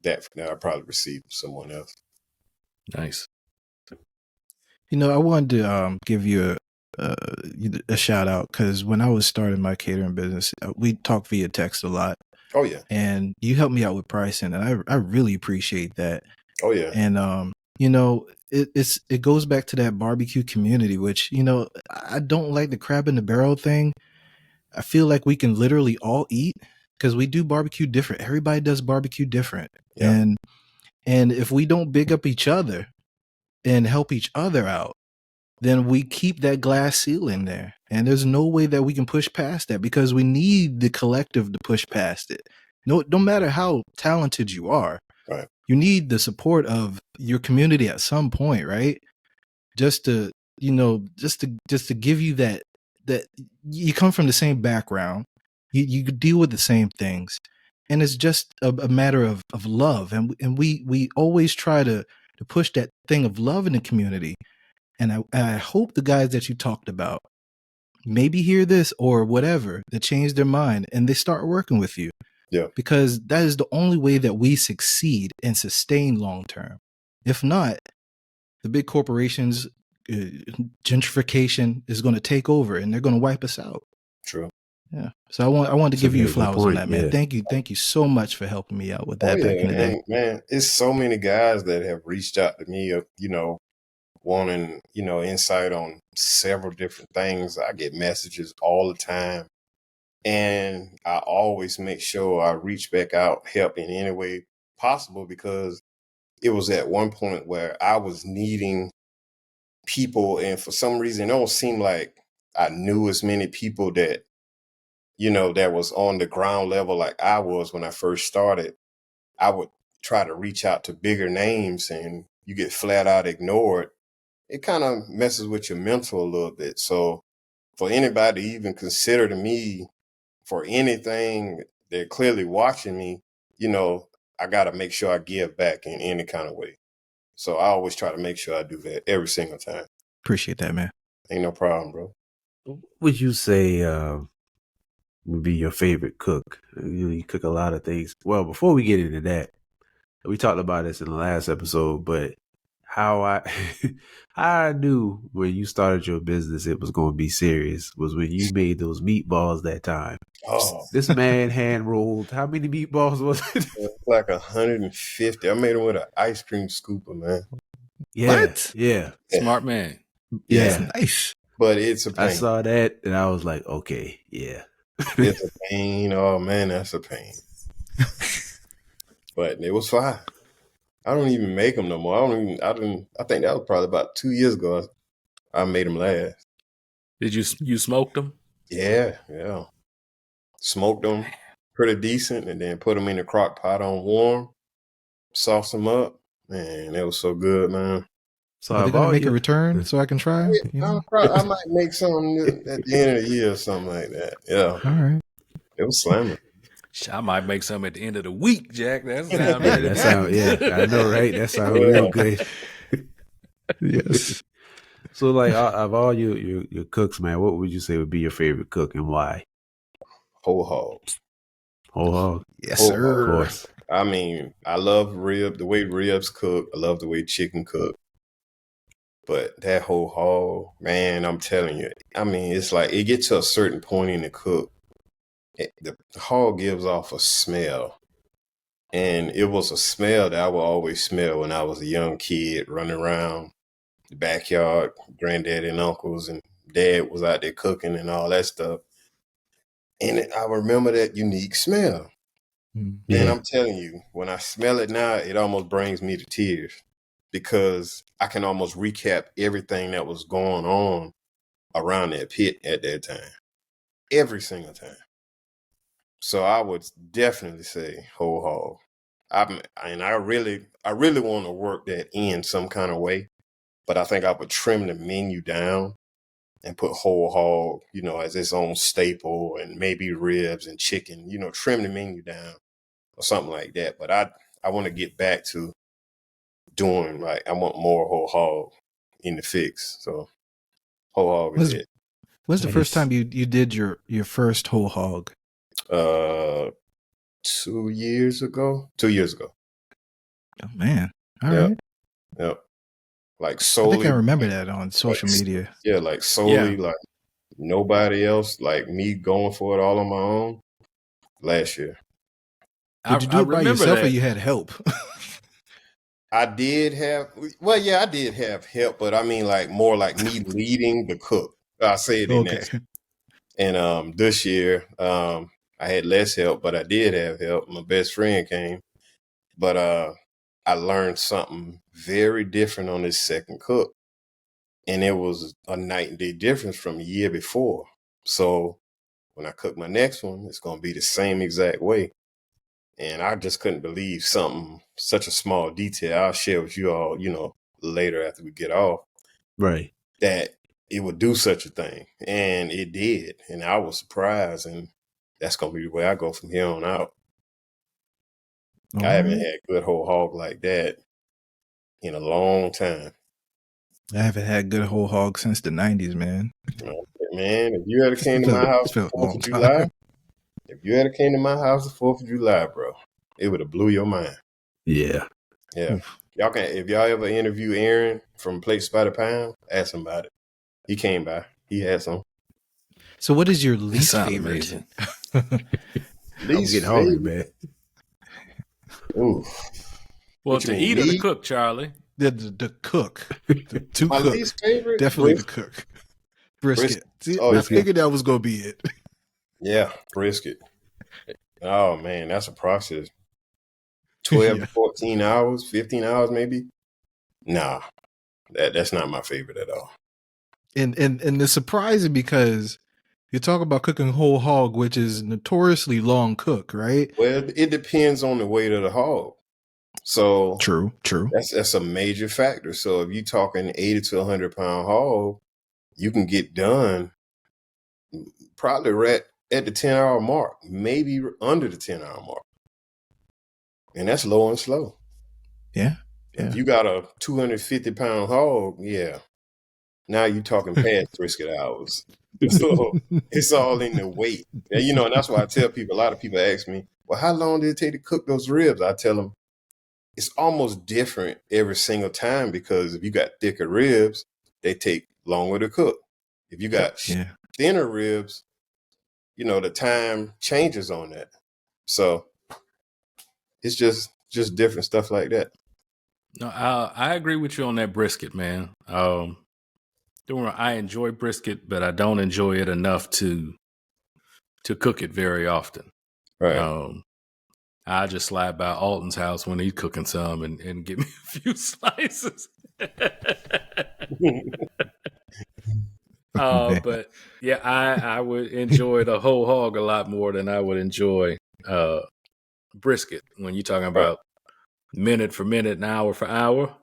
that I probably received from someone else. Nice. I wanted to give you a shout out because when I was starting my catering business, we talked via text a lot. Oh yeah. And you helped me out with pricing, and I really appreciate that. Oh yeah. And it goes back to that barbecue community, which I don't like the crab in the barrel thing. I feel like we can literally all eat because we do barbecue different. Everybody does barbecue different, Yeah. and if we don't big up each other and help each other out, then we keep that glass ceiling there. And there's no way that we can push past that because we need the collective to push past it. No matter how talented you are, right, you need the support of your community at some point, right? Just to give you that you come from the same background, you deal with the same things, and it's just a matter of love. And we always try to push that thing of love in the community. And I hope the guys that you talked about maybe hear this or whatever, that change their mind and they start working with you. Yeah. Because that is the only way that we succeed and sustain long term. If not, the big corporations, gentrification is going to take over and they're going to wipe us out. True. Yeah. So I wanted to give you flowers on that, man. Yeah. Thank you so much for helping me out with that back in the day. Man, it's so many guys that have reached out to me, wanting, insight on several different things. I get messages all the time. And I always make sure I reach back out, help in any way possible, because it was at one point where I was needing people. And for some reason, it don't seem like I knew as many people that, that was on the ground level like I was when I first started. I would try to reach out to bigger names and you get flat out ignored. It kind of messes with your mental a little bit. So for anybody to even consider to me for anything, they're clearly watching me, I got to make sure I give back in any kind of way. So I always try to make sure I do that every single time. Appreciate that, man. Ain't no problem, bro. What would you say would be your favorite cook? You cook a lot of things. Well, before we get into that, we talked about this in the last episode, but how I knew when you started your business it was going to be serious was when you made those meatballs that time. Oh, this man hand rolled. How many meatballs was it? Like 150. I made them with an ice cream scooper, man. Yeah, What? Yeah. Smart man. Yeah, Yeah. nice. But it's a pain. I saw that and I was like, okay, yeah. It's a pain. Oh man, that's a pain. But it was fine. I don't even make them no more. I think that was probably about 2 years ago. I made them last. Did you smoke them? Yeah. Smoked them pretty decent and then put them in the crock pot on warm, sauce them up. Man, it was so good, man. So Are they going to make a return so I can try? I might make some at the end of the year or something like that. Yeah. All right. It was slamming. I might make some at the end of the week, Jack. That sounds Yeah, that sound, I know, right? That sounds real good. Yes. So, like, of all your cooks, man, what would you say would be your favorite cook and why? Whole hog. Whole hog, Yes, Whole of hog. sir. course. I mean, I love the way ribs cook. I love the way chicken cook. But that whole hog, man, I'm telling you, I mean, it's like it gets to a certain point in the cook. The hog gives off a smell. And it was a smell that I would always smell when I was a young kid running around the backyard, granddad and uncles, and dad was out there cooking and all that stuff. And I remember that unique smell. Yeah. And I'm telling you, when I smell it now, it almost brings me to tears because I can almost recap everything that was going on around that pit at that time, every single time. So I would definitely say whole hog. I really want to work that in some kind of way, but I think I would trim the menu down and put whole hog, as its own staple, and maybe ribs and chicken, trim the menu down or something like that. But I want to get back to doing I want more whole hog in the fix. So whole hog is it. When's the first time you did your first whole hog? 2 years ago. 2 years ago. Oh man! All Yep. right. Yep. Like I solely. think I remember that on social media. Yeah, like solely, like nobody else, like me going for it all on my own last year. Did you do it by yourself or you had help? I did have help, but I mean like more like me leading the cook. I say it in that. And this year, I had less help, but I did have help. My best friend came. But I learned something very different on this second cook. And it was a night and day difference from a year before. So when I cook my next one, it's going to be the same exact way. And I just couldn't believe such a small detail. I'll share with you all, later after we get off. Right. That it would do such a thing. And it did. And I was surprised. And that's going to be the way I go from here on out. I haven't had good whole hog like that in a long time. I haven't had good whole hog since the 90s, man. Man, if you ever came to my house for 4th of July, the 4th of July, bro, it would have blew your mind. Yeah. Yeah. If y'all ever interview Aaron from Plates by the Pound, ask him about it. He came by. He had some. So what is your least favorite? Least get hungry, man. Ooh. Well, to eat or to cook, Charlie? The cook. To my cook. least favorite? Definitely the cook. Brisket. See, I figured that was going to be it. Yeah, brisket. Oh, man, that's a process. 12 to 14 hours, 15 hours maybe? Nah, that's not my favorite at all. And it's surprising because you talk about cooking whole hog, which is notoriously long cook, right? Well, it depends on the weight of the hog. So true. That's a major factor. So if you're talking 80 to 100 pound hog, you can get done probably right at the 10-hour mark, maybe under the 10-hour mark. And that's low and slow. Yeah. If you got a 250 pound hog, now you're talking past brisket hours. So it's all in the weight. And, and that's why I tell people, a lot of people ask me, well, how long did it take to cook those ribs? I tell them it's almost different every single time because if you got thicker ribs, they take longer to cook. If you got thinner ribs, the time changes on that. So it's just different stuff like that. No, I agree with you on that brisket, man. I enjoy brisket, but I don't enjoy it enough to cook it very often. Right. I just slide by Alton's house when he's cooking some and get me a few slices. But yeah, I would enjoy the whole hog a lot more than I would enjoy brisket when you're talking about minute for minute and hour for hour.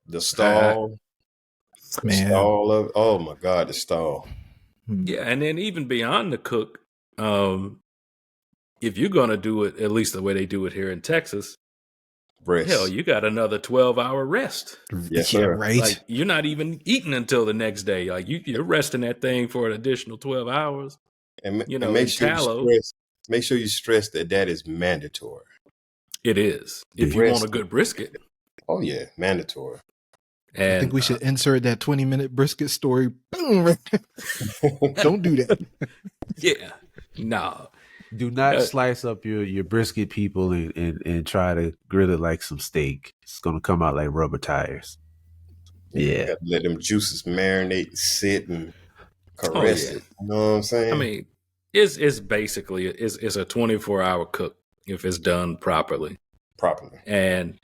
The stall. Oh my God, the stall. Yeah, and then even beyond the cook, if you're gonna do it at least the way they do it here in Texas, Breast. hell, you got another 12-hour rest. Yes, yeah, sir. right. Like you're not even eating until the next day. Like you're resting that thing for an additional 12 hours. And You know, make in sure tallow, you stress that is mandatory. it is. If you Rest. want a good brisket. Oh yeah, mandatory. And I think we should insert that 20-minute brisket story. Boom. Don't do that. yeah. No. Do not slice up your brisket, people, and try to grill it like some steak. It's gonna come out like rubber tires. You got to let them juices marinate and sit and caress yeah. it. You know what I'm saying? I mean, it's basically it's a 24-hour cook if it's done properly. And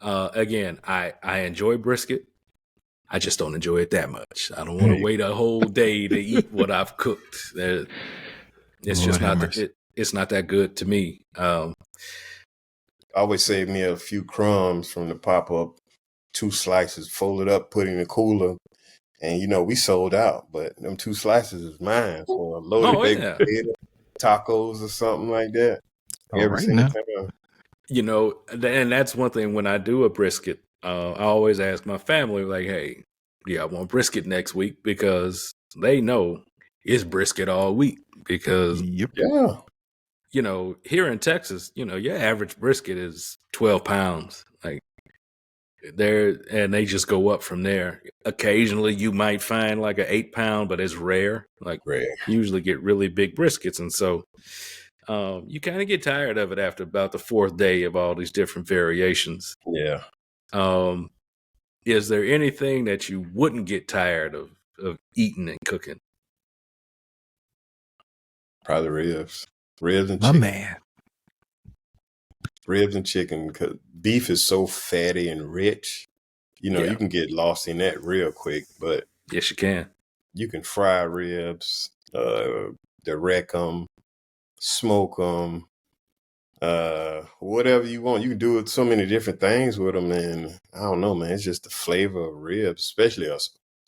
again, I enjoy brisket. I just don't enjoy it that much. I don't want to wait a whole day to eat what I've cooked. It's just not it's not that good to me. I always save me a few crumbs from the pop-up, 2 slices, fold it up, put it in the cooler, and we sold out. But them 2 slices is mine for a loaded baked potato, tacos or something like that. Every single time. And that's one thing when I do a brisket, I always ask my family, like, hey, I want brisket next week, because they know it's brisket all week. Because, here in Texas, your average brisket is 12 pounds. Like, and they just go up from there. Occasionally, you might find like an 8-pound, but it's rare. Like, you usually get really big briskets. And so, you kind of get tired of it after about the 4th day of all these different variations. Yeah. Is there anything that you wouldn't get tired of eating and cooking? Probably ribs and My chicken. man. Ribs and chicken, because beef is so fatty and rich. You can get lost in that real quick. But yes, you can. You can fry ribs, direct them, smoke them, whatever you want. You can do so many different things with them, and I don't know, man. It's just the flavor of ribs, especially a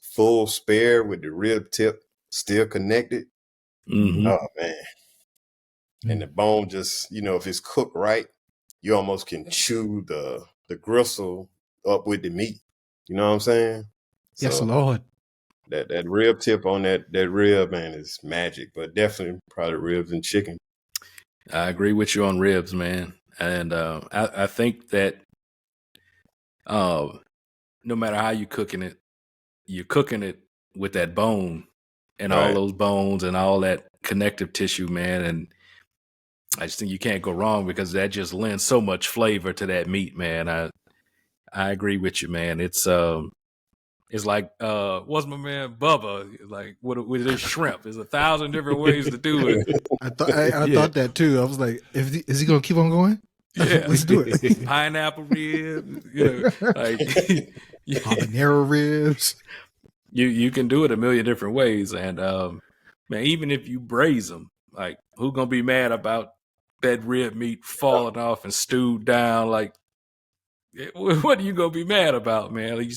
full spare with the rib tip still connected. Mm-hmm. Oh man! And the bone just, if it's cooked right, you almost can chew the gristle up with the meat. You know what I'm saying? Yes, Lord. That rib tip on that rib, man, is magic. But definitely probably ribs and chicken. I agree with you on ribs, man. And I think that no matter how you're cooking it with that bone and all those bones and all that connective tissue, man. And I just think you can't go wrong, because that just lends so much flavor to that meat, man. I agree with you, man. It's like what's my man Bubba, like with his shrimp? There's 1,000 different ways to do it. I thought that too. I was like, is he gonna keep on going? Yeah, let's do it. Pineapple ribs, like habanero ribs. You can do it a million different ways, and man, even if you braise them, like, who gonna be mad about that rib meat falling off and stewed down? Like, what are you gonna be mad about, man? Like,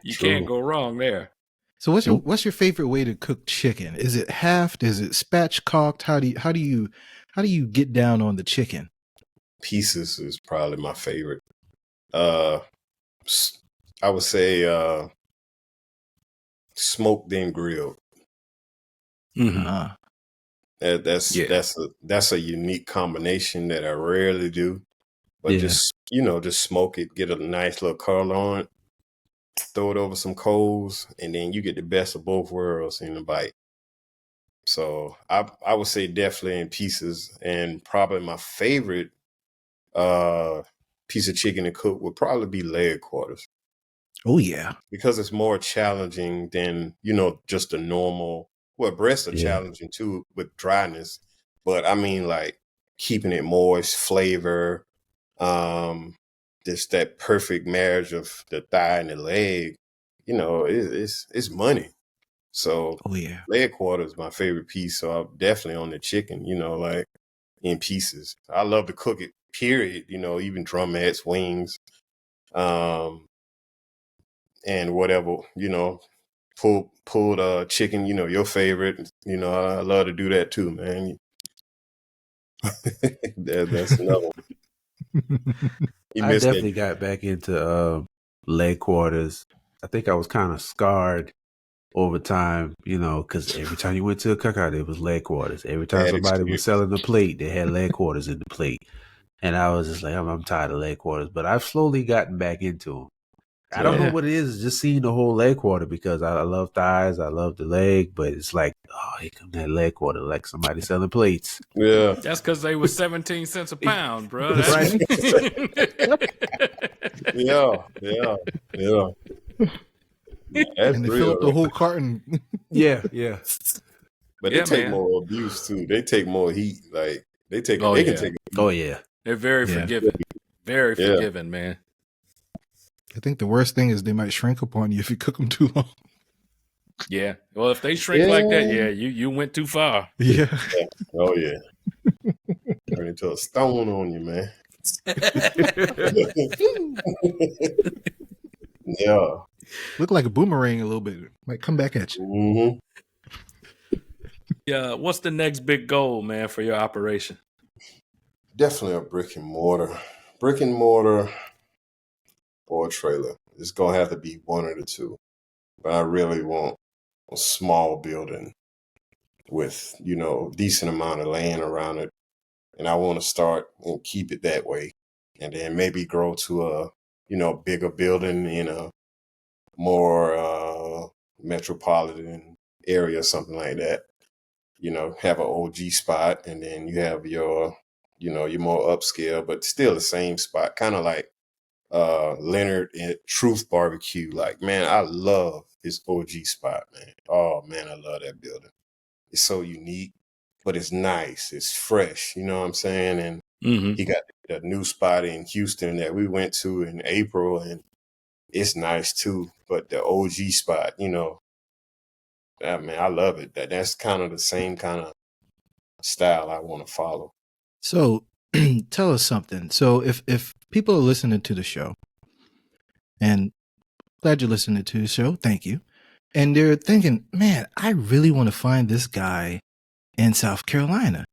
you can't go wrong there. So what's your favorite way to cook chicken? Is it halved? Is it spatchcocked? How do you get down on the chicken? Pieces is probably my favorite. I would say smoked then grilled. Mm-hmm. That's a unique combination that I rarely do. But just smoke it, get a nice little color on it, throw it over some coals, and then you get the best of both worlds in a bite. So I would say definitely in pieces, and probably my favorite piece of chicken to cook would probably be leg quarters. Oh yeah, because it's more challenging than just a normal. Well, breasts are challenging too with dryness, but I mean, like, keeping it moist, flavor, just that perfect marriage of the thigh and the leg. It's money. So leg quarter is my favorite piece. So I'm definitely on the chicken. Like in pieces. I love to cook it. Period. Even drumettes, wings, and whatever. Pulled chicken. Your favorite. I love to do that too, man. That's another one. He I missed definitely that. got back into leg quarters. I think I was kind of scarred over time, because every time you went to a cookout, it was leg quarters. Every time Bad somebody was experience. selling a plate, they had leg quarters in the plate. And I was just like, I'm tired of leg quarters. But I've slowly gotten back into them. I don't know Yeah. what it is, just seeing the whole leg quarter because I love thighs, I love the leg, but it's like, oh, here come that leg quarter, like somebody selling plates. Yeah. That's because they was 17 cents a pound, bro. That's right. Yeah. That's And they fill real. up the whole carton. Yeah. But Yeah, they take man. more abuse too. They take more heat. Like they can yeah. take. Oh, yeah. They're very Yeah. forgiving. Very Yeah. forgiving, man. I think the worst thing is they might shrink upon you if you cook them too long. Yeah. Well, if they shrink like that, yeah, you went too far. Yeah. Oh yeah. Turn into a stone on you, man. Yeah. Look like a boomerang a little bit. Might come back at you. Mm-hmm. Yeah. What's the next big goal, man, for your operation? Definitely a brick and mortar. Brick and mortar or a trailer. It's gonna have to be one of the two. But I really want a small building with, decent amount of land around it. And I want to start and keep it that way. And then maybe grow to a, bigger building in a more metropolitan area, something like that. Have an OG spot, and then you have your, your more upscale, but still the same spot, kind of like Leonard and Truth Barbecue. Like, man, I love his OG spot, man. Oh man, I love that building. It's so unique, but it's nice. It's fresh. You know what I'm saying? And he got a new spot in Houston that we went to in April, and it's nice too. But the OG spot, man, I love it. That's kind of the same kind of style I want to follow. So tell us something. So if people are listening to the show, and glad you're listening to the show, thank you. And they're thinking, man, I really want to find this guy in South Carolina.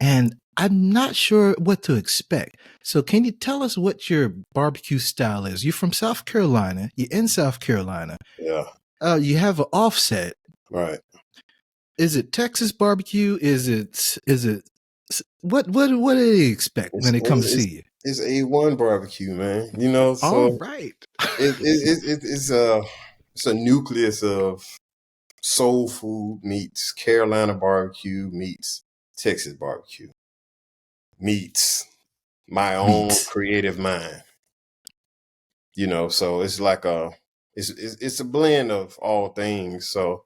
And I'm not sure what to expect. So can you tell us what your barbecue style is? You're from South Carolina. You're in South Carolina. Yeah. You have an offset. Right. Is it Texas barbecue? Is it what do they expect when they come to see you? It's A1 barbecue, man. So All right. it's a nucleus of soul food meets Carolina barbecue meets Texas barbecue meets my own creative mind. So it's like it's a blend of all things. So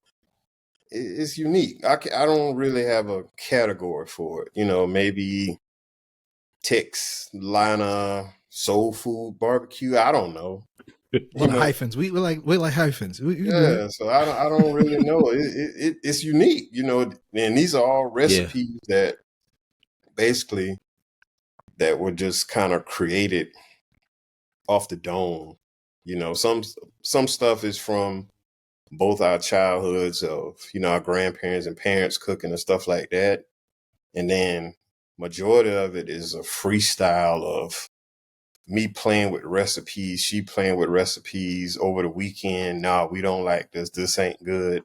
it's unique. I don't really have a category for it. Maybe Texas-Lina soul food barbecue. I don't know. Hyphens. We like hyphens. So I don't really know. It's unique, and these are all recipes that basically that were just kind of created off the dome. Some stuff is from both our childhoods of, our grandparents and parents cooking and stuff like that. And then majority of it is a freestyle of me playing with recipes, she playing with recipes over the weekend. No, we don't like this. This ain't good.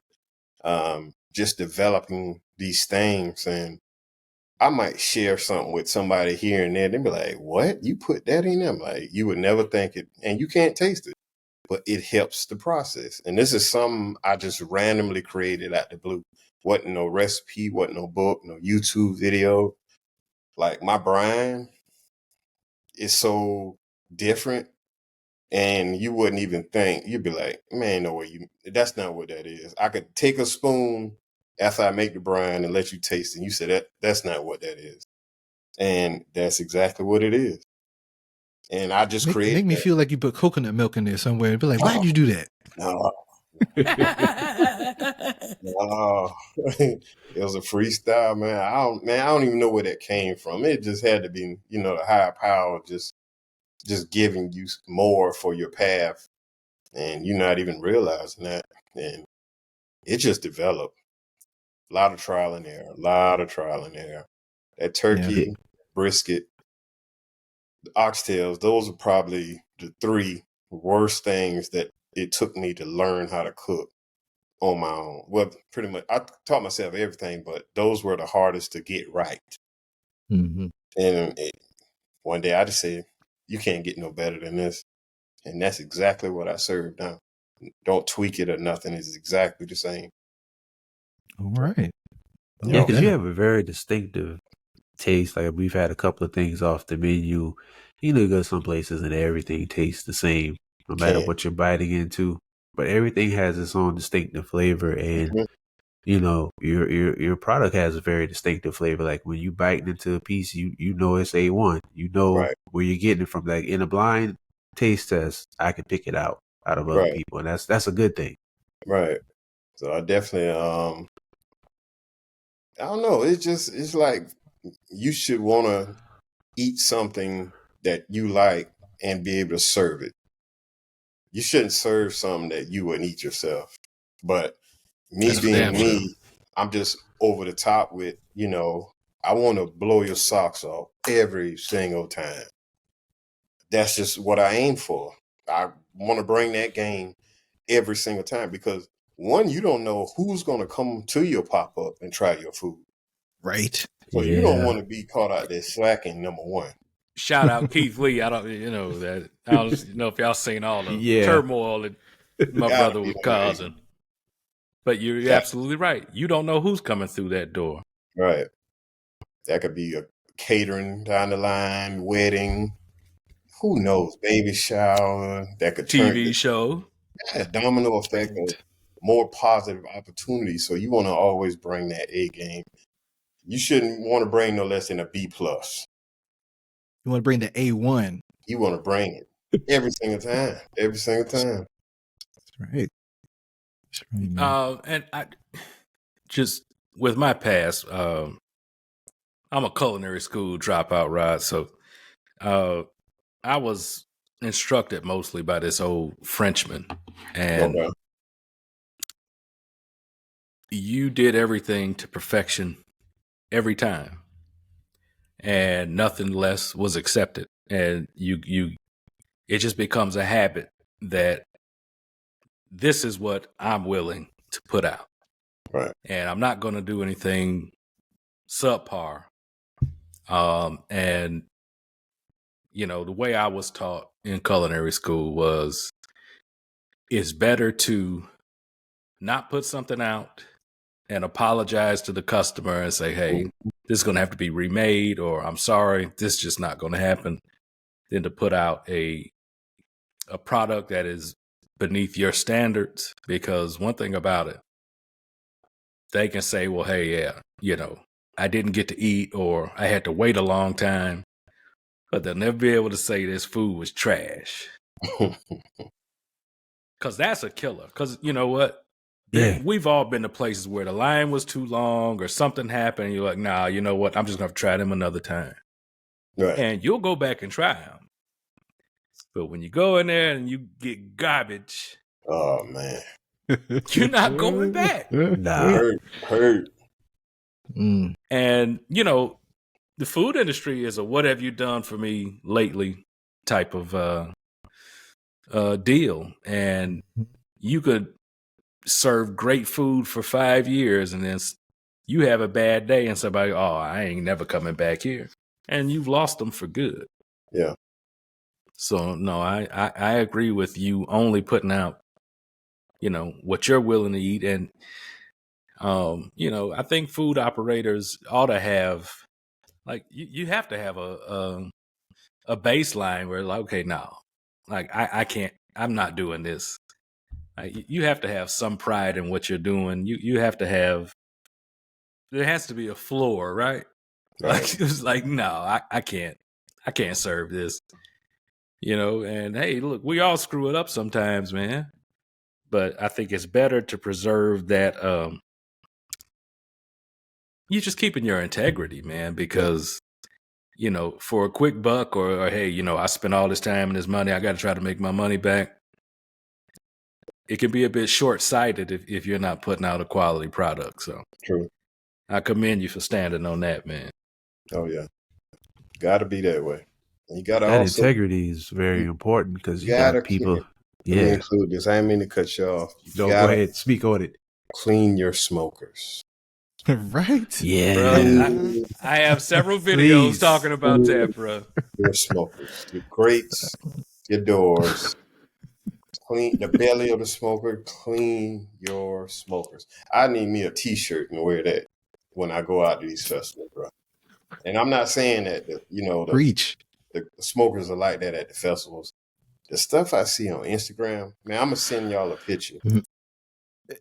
Just developing these things. And I might share something with somebody here and there. They'd be like, what? You put that in there? I'm like, you would never think it. And you can't taste it, but it helps the process. And this is something I just randomly created out the blue. Wasn't no recipe, wasn't no book, no YouTube video. Like my brine is so different, and you wouldn't even think. You'd be like, man, no way, that's not what that is. I could take a spoon after I make the brine and let you taste it. And you said that's not what that is. And that's exactly what it is. And I just create. Make me feel like you put coconut milk in there somewhere and be like, why'd you do that? No. It was a freestyle, man. I don't even know where that came from. It just had to be, the higher power just giving you more for your path, and you're not even realizing that. And it just developed. A lot of trial and error. That turkey, brisket, the oxtails, those are probably the 3 worst things that it took me to learn how to cook on my own. Well, pretty much, I taught myself everything, but those were the hardest to get right. Mm-hmm. And one day I just said, you can't get no better than this. And that's exactly what I serve now. Don't tweak it or nothing. It's exactly the same. All right. Yeah, because you have a very distinctive taste. Like we've had a couple of things off the menu. You know, you go some places and everything tastes the same, no matter what you're biting into. But everything has its own distinctive flavor, and you know, your product has a very distinctive flavor. Like when you bite into a piece, you know it's A1. You know where you're getting it from. Like in a blind taste test, I can pick it out of other people, and that's a good thing. Right. So I definitely I don't know. It's like you should want to eat something that you like and be able to serve it. You shouldn't serve something that you wouldn't eat yourself. But me That's being damn me, true. I'm just over the top with, you know, I want to blow your socks off every single time. That's just what I aim for. I want to bring that game every single time because one, you don't know who's going to come to your pop-up and try your food. Right. So you don't want to be caught out there slacking, number one. Shout out Keith Lee. I don't know if y'all seen all the turmoil that my brother was causing. But you're absolutely right. You don't know who's coming through that door. Right. That could be a catering down the line, wedding, who knows, baby shower. That could turn TV show. Yeah, domino effect of more positive opportunities. So you want to always bring that A game. You shouldn't want to bring no less than a B+. You want to bring the A1. You want to bring it every single time. Every single time. That's right. And I just with my past, I'm a culinary school dropout, Rod. So I was instructed mostly by this old Frenchman, and you did everything to perfection every time, and nothing less was accepted. And it just becomes a habit that this is what I'm willing to put out. Right. And I'm not going to do anything subpar. And you know, the way I was taught in culinary school was it's better to not put something out and apologize to the customer and say, hey, this is going to have to be remade, or I'm sorry, this is just not going to happen, than to put out a product that is beneath your standards. Because one thing about it, they can say, well, hey, yeah, you know, I didn't get to eat, or I had to wait a long time, but they'll never be able to say this food was trash. Because that's a killer. Because you know what? We've all been to places where the line was too long or something happened. And you're like, nah, you know what? I'm just going to try them another time. Right. And you'll go back and try them. But when you go in there and you get garbage, oh, man, you're not going back. Nah. Hurt. And, you know, the food industry is a what have you done for me lately type of deal. And you could serve great food for 5 years and then you have a bad day and somebody, oh, I ain't never coming back here. And you've lost them for good. Yeah. So, no, I agree with you only putting out, you know, what you're willing to eat. And, you know, I think food operators ought to have, like, you have to have a baseline where, like, okay, no, like, I can't, I'm not doing this. You have to have some pride in what you're doing. You have to have, there has to be a floor, right? Like, it's like, no, I can't serve this, you know? And hey, look, we all screw it up sometimes, man. But I think it's better to preserve that. You're just keeping your integrity, man, because, you know, for a quick buck or hey, you know, I spent all this time and this money, I got to try to make my money back. It can be a bit short-sighted if you're not putting out a quality product. So true. I commend you for standing on that, man. Oh yeah, gotta be that way. You gotta That also integrity is very important because you gotta got people. let me Yeah. include this. I didn't mean to cut you off. You No, go gotta ahead. Speak on it. clean your smokers. Right? Yeah. Bro, I have several videos Please. talking about that, bro. Your smokers, your grates, your doors. Clean the belly of the smoker. Clean your smokers. I need me a T-shirt and wear that when I go out to these festivals, bro. And I'm not saying that Preach. the smokers are like that at the festivals. The stuff I see on Instagram, man, I'm gonna send y'all a picture.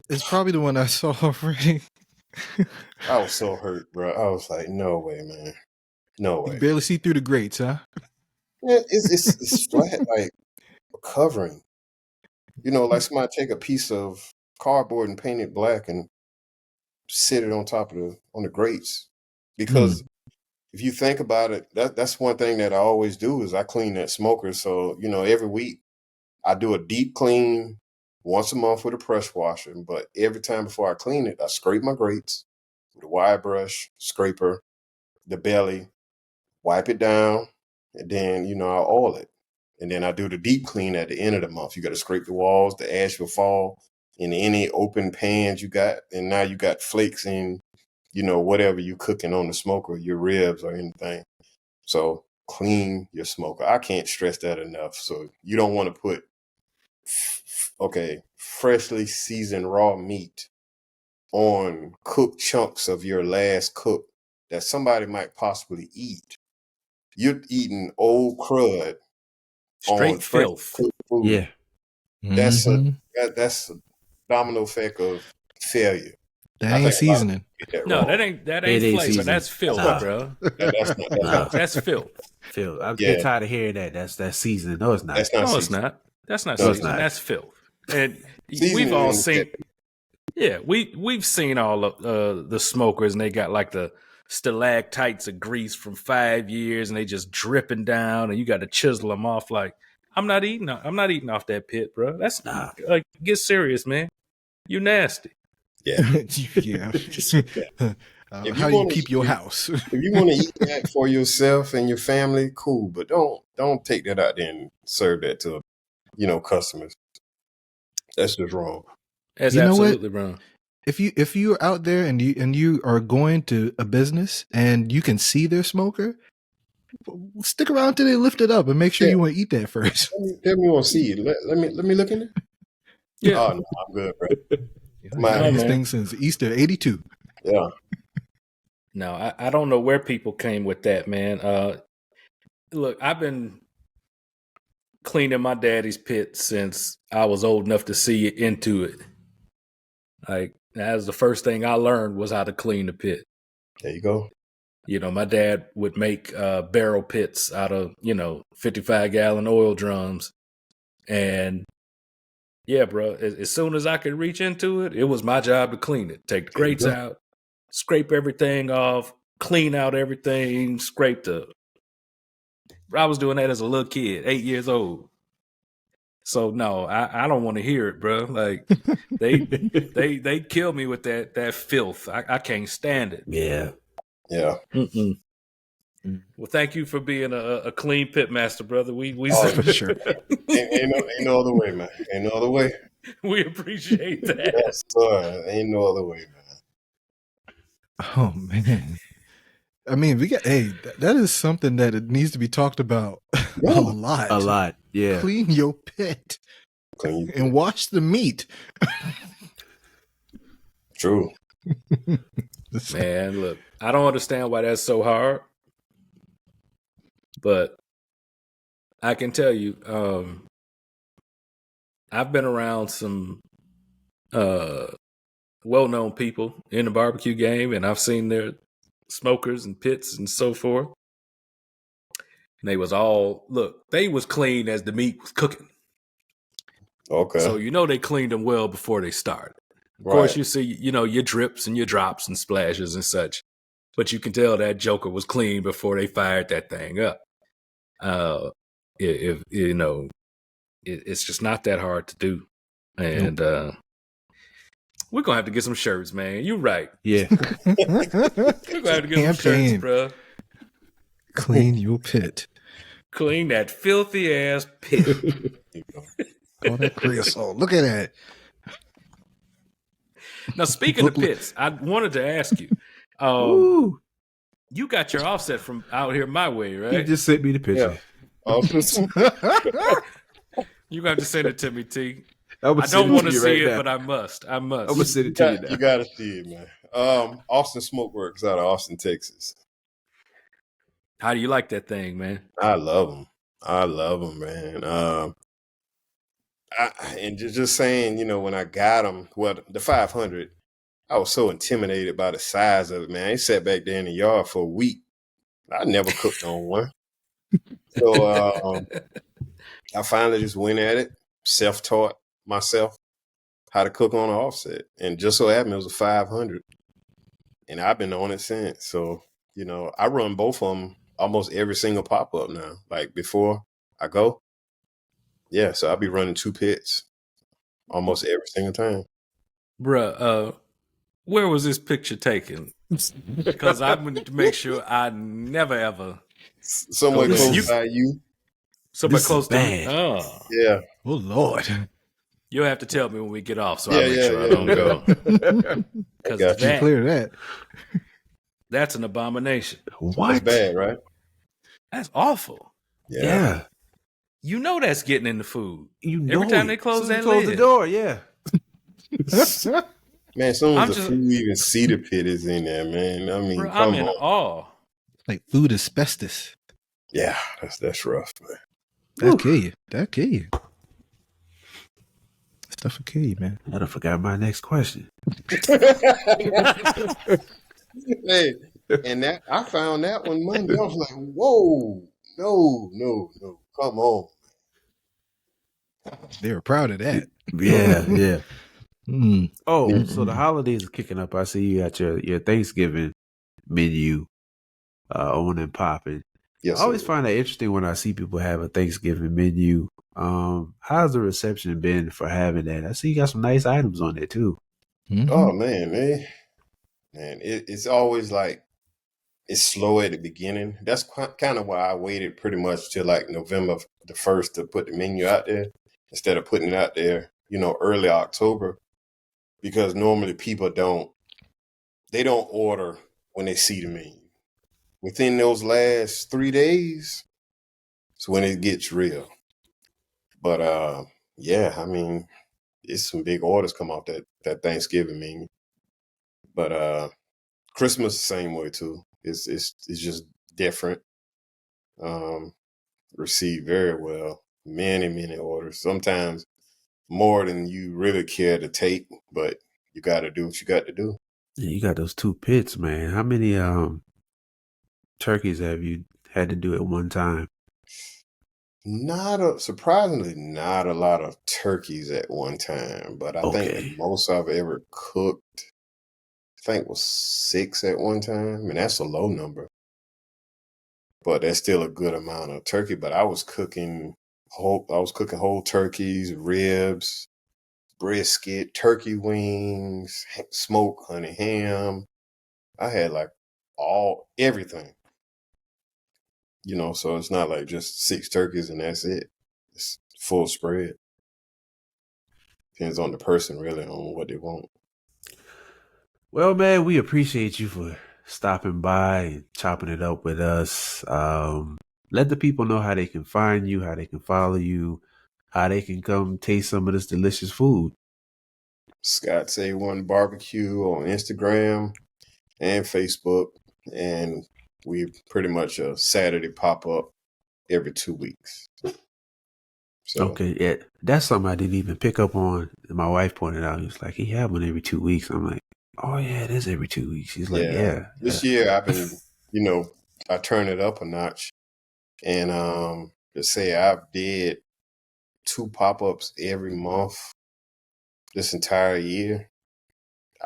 It's probably the one I saw already. I was so hurt, bro. I was like, no way, man, no You way. barely see through the grates, huh? Yeah, it's flat like a covering. Like somebody take a piece of cardboard and paint it black and sit it on top of on the grates. Because if you think about it, that's one thing that I always do is I clean that smoker. So every week I do a deep clean once a month with a pressure washer. But every time before I clean it, I scrape my grates with a wire brush, scraper, the belly, wipe it down, and then I oil it. And then I do the deep clean at the end of the month. You got to scrape the walls, the ash will fall in any open pans you got. And now you got flakes in, whatever you cooking on the smoker, your ribs or anything. So clean your smoker. I can't stress that enough. So you don't want to put, freshly seasoned raw meat on cooked chunks of your last cook that somebody might possibly eat. You're eating old crud Straight on fresh filth. cooked food. Yeah. That's Mhm. that's a domino effect of failure. That I ain't think a lot of seasoning. people get that No, wrong. that ain't It ain't flavor. seasoned. That's filth, Nah. bro. That's not. That's filth. Phil, I Yeah. get tired of hearing that. That's seasoning. No, it's not. That's not. No, it's seasoning. not. That's not No, it's seasoning. not. That's filth. And Seasoning we've all is seen. Yeah, we've seen all of the smokers, and they got like the stalactites of grease from 5 years, and they just dripping down, and you got to chisel them off. Like I'm not eating off that pit, bro. That's Nah. like get serious, man. You nasty. Yeah. If How you do you wanna keep eat- your house? If you want to eat that for yourself and your family, cool. But don't take that out there and serve that to customers. That's just wrong. That's You know what? absolutely wrong. If you're out there and you are going to a business and you can see their smoker, stick around till they lift it up and make sure Yeah. you want to eat that first. Let me want to see it. Let me look in it. Yeah. Oh no, I'm good, bro. I've had this man. thing since Easter '82. Yeah. No, I don't know where people came with that, man. Look, I've been cleaning my daddy's pit since I was old enough to see into it. Like that was the first thing I learned was how to clean the pit. There you go. My dad would make barrel pits out of 55-gallon oil drums, and yeah, bro. As soon as I could reach into it, it was my job to clean it. Take the There you grates go. out, scrape everything off, clean out everything, scrape the. I was doing that as a little kid, 8 years old. So no, I don't want to hear it, bro. Like they kill me with that filth. I can't stand it. Yeah. Yeah. Mm-mm. Well, thank you for being a clean pitmaster, brother. We Oh, For sure. Ain't no other way, man. Ain't no other way. we appreciate that. Yes, sir. Ain't no other way, man. Oh man. I mean, that is something that it needs to be talked about Yeah. a lot. A lot. Yeah. Clean your pit Clean. and wash the meat. True. Man, look, I don't understand why that's so hard, but I can tell you, I've been around some well-known people in the barbecue game, and I've seen their smokers and pits and so forth. And they was clean as the meat was cooking. Okay. So they cleaned them well before they started. Of Right. course, you see, your drips and your drops and splashes and such. But you can tell that joker was clean before they fired that thing up. It's just not that hard to do. And we're going to have to get some shirts, man. You're right. Yeah. We're going to have to get some shirts, Campaign. bro. Clean your pit. Clean that filthy ass pit. You know. All that creosote. Look at that. Now, speaking of pits, I wanted to ask you. Ooh, You got your offset from out here my way, he right? just sent me the picture. Yeah. Awesome. You got to send it to me, T. I'm I don't want to see it, but I must. I must. I'm gonna send it to you now. You gotta see it, man. Austin Smokeworks out of Austin, Texas. How do you like that thing, man? I love them. I love them, man. And just saying, you know, when I got them, well, the 500, I was so intimidated by the size of it, man. I sat back there in the yard for a week. I never cooked on one. So I finally just went at it, self-taught myself how to cook on an offset. And just so happened it was a 500. And I've been on it since. So, you know, I run both of them almost every single pop-up now. Like before I go. Yeah, so I'll be running 2 pits almost every single time. Bruh, where was this picture taken? Because I wanted to make sure I never ever Somewhere Oh, close you- by you. somebody This is close to me. bad. Oh, Yeah. Oh, Lord. you'll have to tell me when we get off, so Yeah, I make yeah, sure I yeah. don't go. Because got you. Clear that. that's an abomination. What? That's bad, right? That's awful. Yeah. You know that's getting in the food. You know Every time it. they close Soon as that you close the lid. door, yeah. Man, as soon I'm as the just- food even see the pit is in there, man. I mean, Bruh, come I'm in on. awe. Like food asbestos. Yeah, that's rough, man. That'll kill you. That'll kill you. Stuff will kill you, man. I forgot my next question. Hey, and that I found that one Monday. I was like, whoa, no, come on. They were proud of that. Yeah, yeah. Mm. Oh, so the holidays are kicking up. I see you got your Thanksgiving menu on and popping. Yes, I always sir. find that interesting when I see people have a Thanksgiving menu. How's the reception been for having that? I see you got some nice items on there too. Mhm. Oh man, it's always like it's slow at the beginning. That's kind of why I waited pretty much till like November the 1st to put the menu out there instead of putting it out there, you know, early October, because normally people don't order when they see the menu. Within those last 3 days, it's when it gets real. But yeah, I mean, it's some big orders come off that Thanksgiving menu. But Christmas the same way too. It's just different. Received very well. Many orders. Sometimes more than you really care to take, but you got to do what you got to do. Yeah, you got those 2 pits, man. How many turkeys have you had to do at one time? Surprisingly, not a lot of turkeys at one time, but I think the most I've ever cooked, I think was 6 at one time, and that's a low number. But that's still a good amount of turkey. But I was cooking whole turkeys, ribs, brisket, turkey wings, smoked honey ham. I had like everything. You know, so it's not like just 6 turkeys and that's it. It's full spread. Depends on the person really on what they want. Well, man, we appreciate you for stopping by and chopping it up with us. Let the people know how they can find you, how they can follow you, how they can come taste some of this delicious food. Scott's A1 Barbecue on Instagram and Facebook, and we pretty much a Saturday pop up every 2 weeks. So, Okay, yeah, that's something I didn't even pick up on. My wife pointed out, it's like, he had one every 2 weeks. I'm like, oh yeah, it is every 2 weeks. She's like, yeah. This year I've been, I turned it up a notch, and to say I've did 2 pop-ups every month this entire year.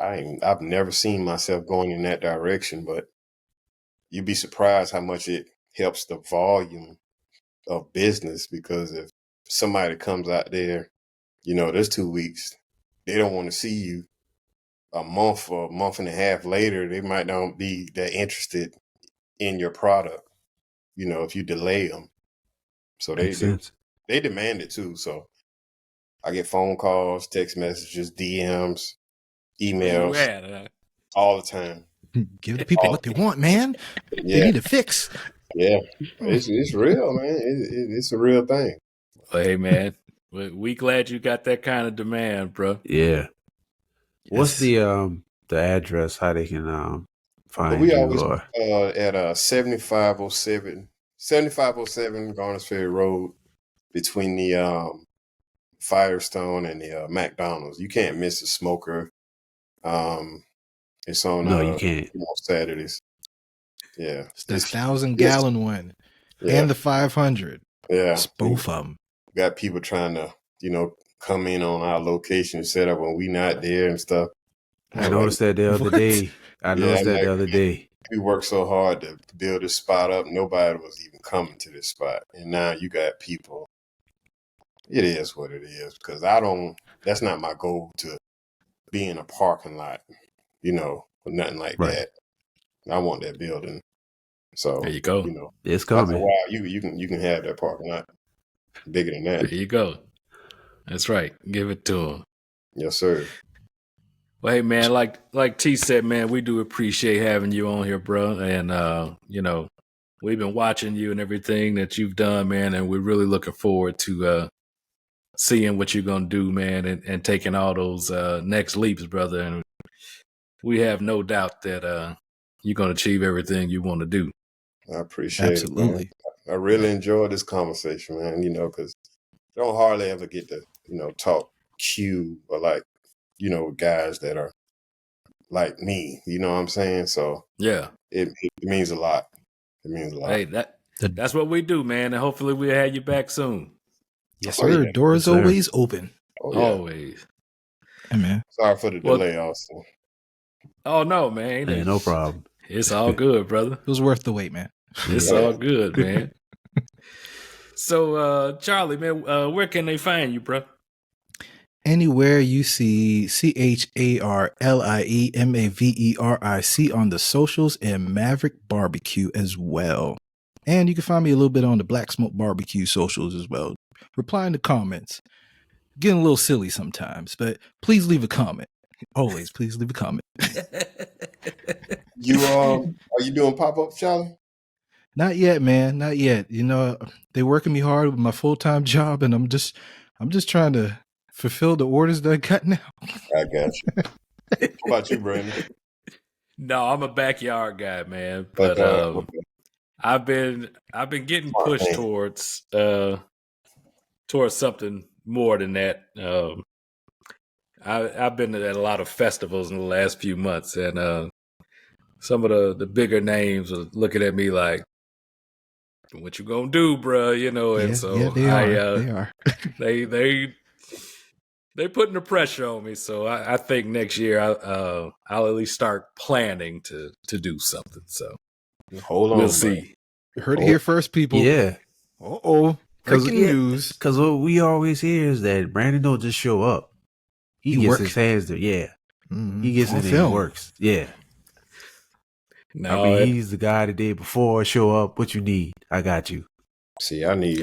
I've never seen myself going in that direction, but you'd be surprised how much it helps the volume of business, because if somebody comes out there, there's 2 weeks, they don't want to see you. A month or a month and a half later, they might not be that interested in your product. if you delay them. So they demand it too. So I get phone calls, text messages, DMs, emails all the time. Give the people what they want, man. They need a fix. Yeah, it's real, man. It's a real thing. Well, hey, man, we glad you got that kind of demand, bro. Yeah. What's the address? How they can find we you? always at 7507 Garners Ferry Road, between the Firestone and the McDonald's. You can't miss the Smoker. It's on you can't. on Saturdays. Yeah, it's the 1,000-gallon one, and the 500. Yeah, it's both of them. Got people trying to come in on our location set up when we not there and stuff. I noticed that the other day. The other day. We worked so hard to build this spot up. Nobody was even coming to this spot, and now you got people. It is what it is, because that's not my goal to be in a parking lot, or nothing like that. I want that building. So there you go. It's coming. Wow, you can have that parking lot bigger than that. There you go. That's right. Give it to them. Yes, sir. Well, hey, man, like T said, man, we do appreciate having you on here, bro. And, we've been watching you and everything that you've done, man. And we're really looking forward to seeing what you're going to do, man, and taking all those next leaps, brother. And we have no doubt that you're going to achieve everything you want to do. I appreciate Absolutely. it. Man. I really enjoyed this conversation, man, because I don't hardly ever get to, talk Q or guys that are like me, you know what I'm saying? So yeah, it means a lot. It means a lot. Hey, that's what we do, man. And hopefully we'll have you back soon. Yes, sir. Yeah. Door is always open. Oh, yeah. Always. Hey, man. Sorry for the delay, also. Oh, no, man. Hey, no problem. It's all good, brother. It was worth the wait, man. It's all good, man. So, Charlie, man, where can they find you, bro? Anywhere you see CharlieMaverick on the socials, and Maverick Barbecue as well. And you can find me a little bit on the Black Smoke Barbecue socials as well. Replying to comments. Getting a little silly sometimes, but please leave a comment. Always, please leave a comment. Are you doing pop-ups, Charlie? Not yet, man. Not yet. They're working me hard with my full-time job, and I'm just trying to fulfill the orders that I got now. I got you. What about you, Brandon? No, I'm a backyard guy, man. But I've been getting pushed towards something more than that. I've been at a lot of festivals in the last few months, and some of the bigger names are looking at me like, "What you gonna do, bro?" And so they are. They putting the pressure on me. So I think next year I'll at least start planning to do something. So hold on, we'll see. You heard it here first, people. Yeah. Breaking news. Because what we always hear is that Brandon don't just show up. He gets his hands there. Yeah. Mm-hmm. He gets in there and works. Yeah. No, he's the guy the day before. Show up. What you need? I got you. See, I need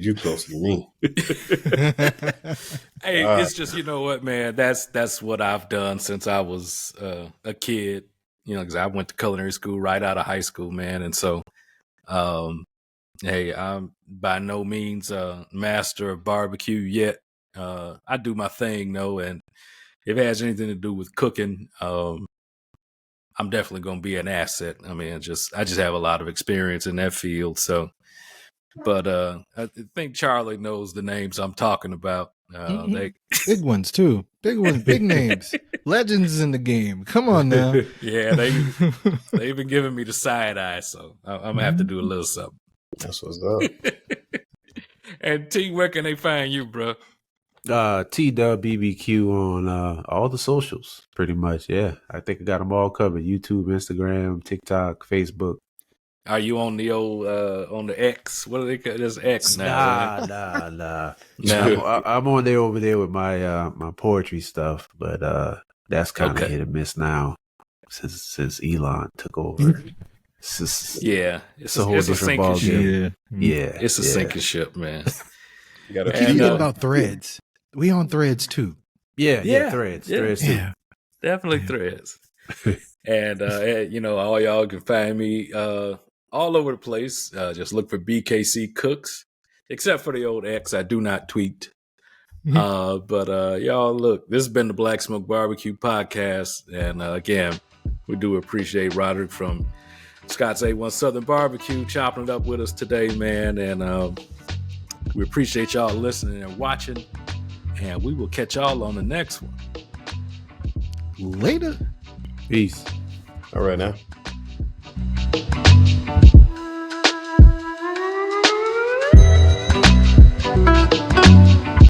you closer to me. Hey, it's just, you know what, man? That's what I've done since I was a kid. Because I went to culinary school right out of high school, man. And so, hey, I'm by no means a master of barbecue yet. I do my thing, though, and if it has anything to do with cooking, I'm definitely going to be an asset. I mean, I just have a lot of experience in that field. So, but I think Charlie knows the names I'm talking about. They big ones too, big names, legends in the game. Come on now. Yeah, they've been giving me the side eye, so I'm gonna have to do a little something. That's what's up. And T, where can they find you, bro? TWBBQ on all the socials, pretty much. Yeah, I think I got them all covered: YouTube, Instagram, TikTok, Facebook. Are you on the old on the X? What do they call this? X now? Nah. I'm on there over there with my my poetry stuff, but that's kind of hit or miss now since Elon took over. It's a whole different ball game. Yeah, it's a sinking ship, man. You gotta Forget about threads. We on threads too. Yeah, threads too. Yeah. Definitely threads. And all y'all can find me all over the place. Just look for BKC Cooks, except for the old X. I do not tweet. But y'all, look, this has been the Black Smoke Barbecue Podcast, and again, we do appreciate Rodrick from Scott's A1 Southern Barbecue chopping it up with us today, man. And we appreciate y'all listening and watching, and we will catch y'all on the next one. Later. Peace. All right now.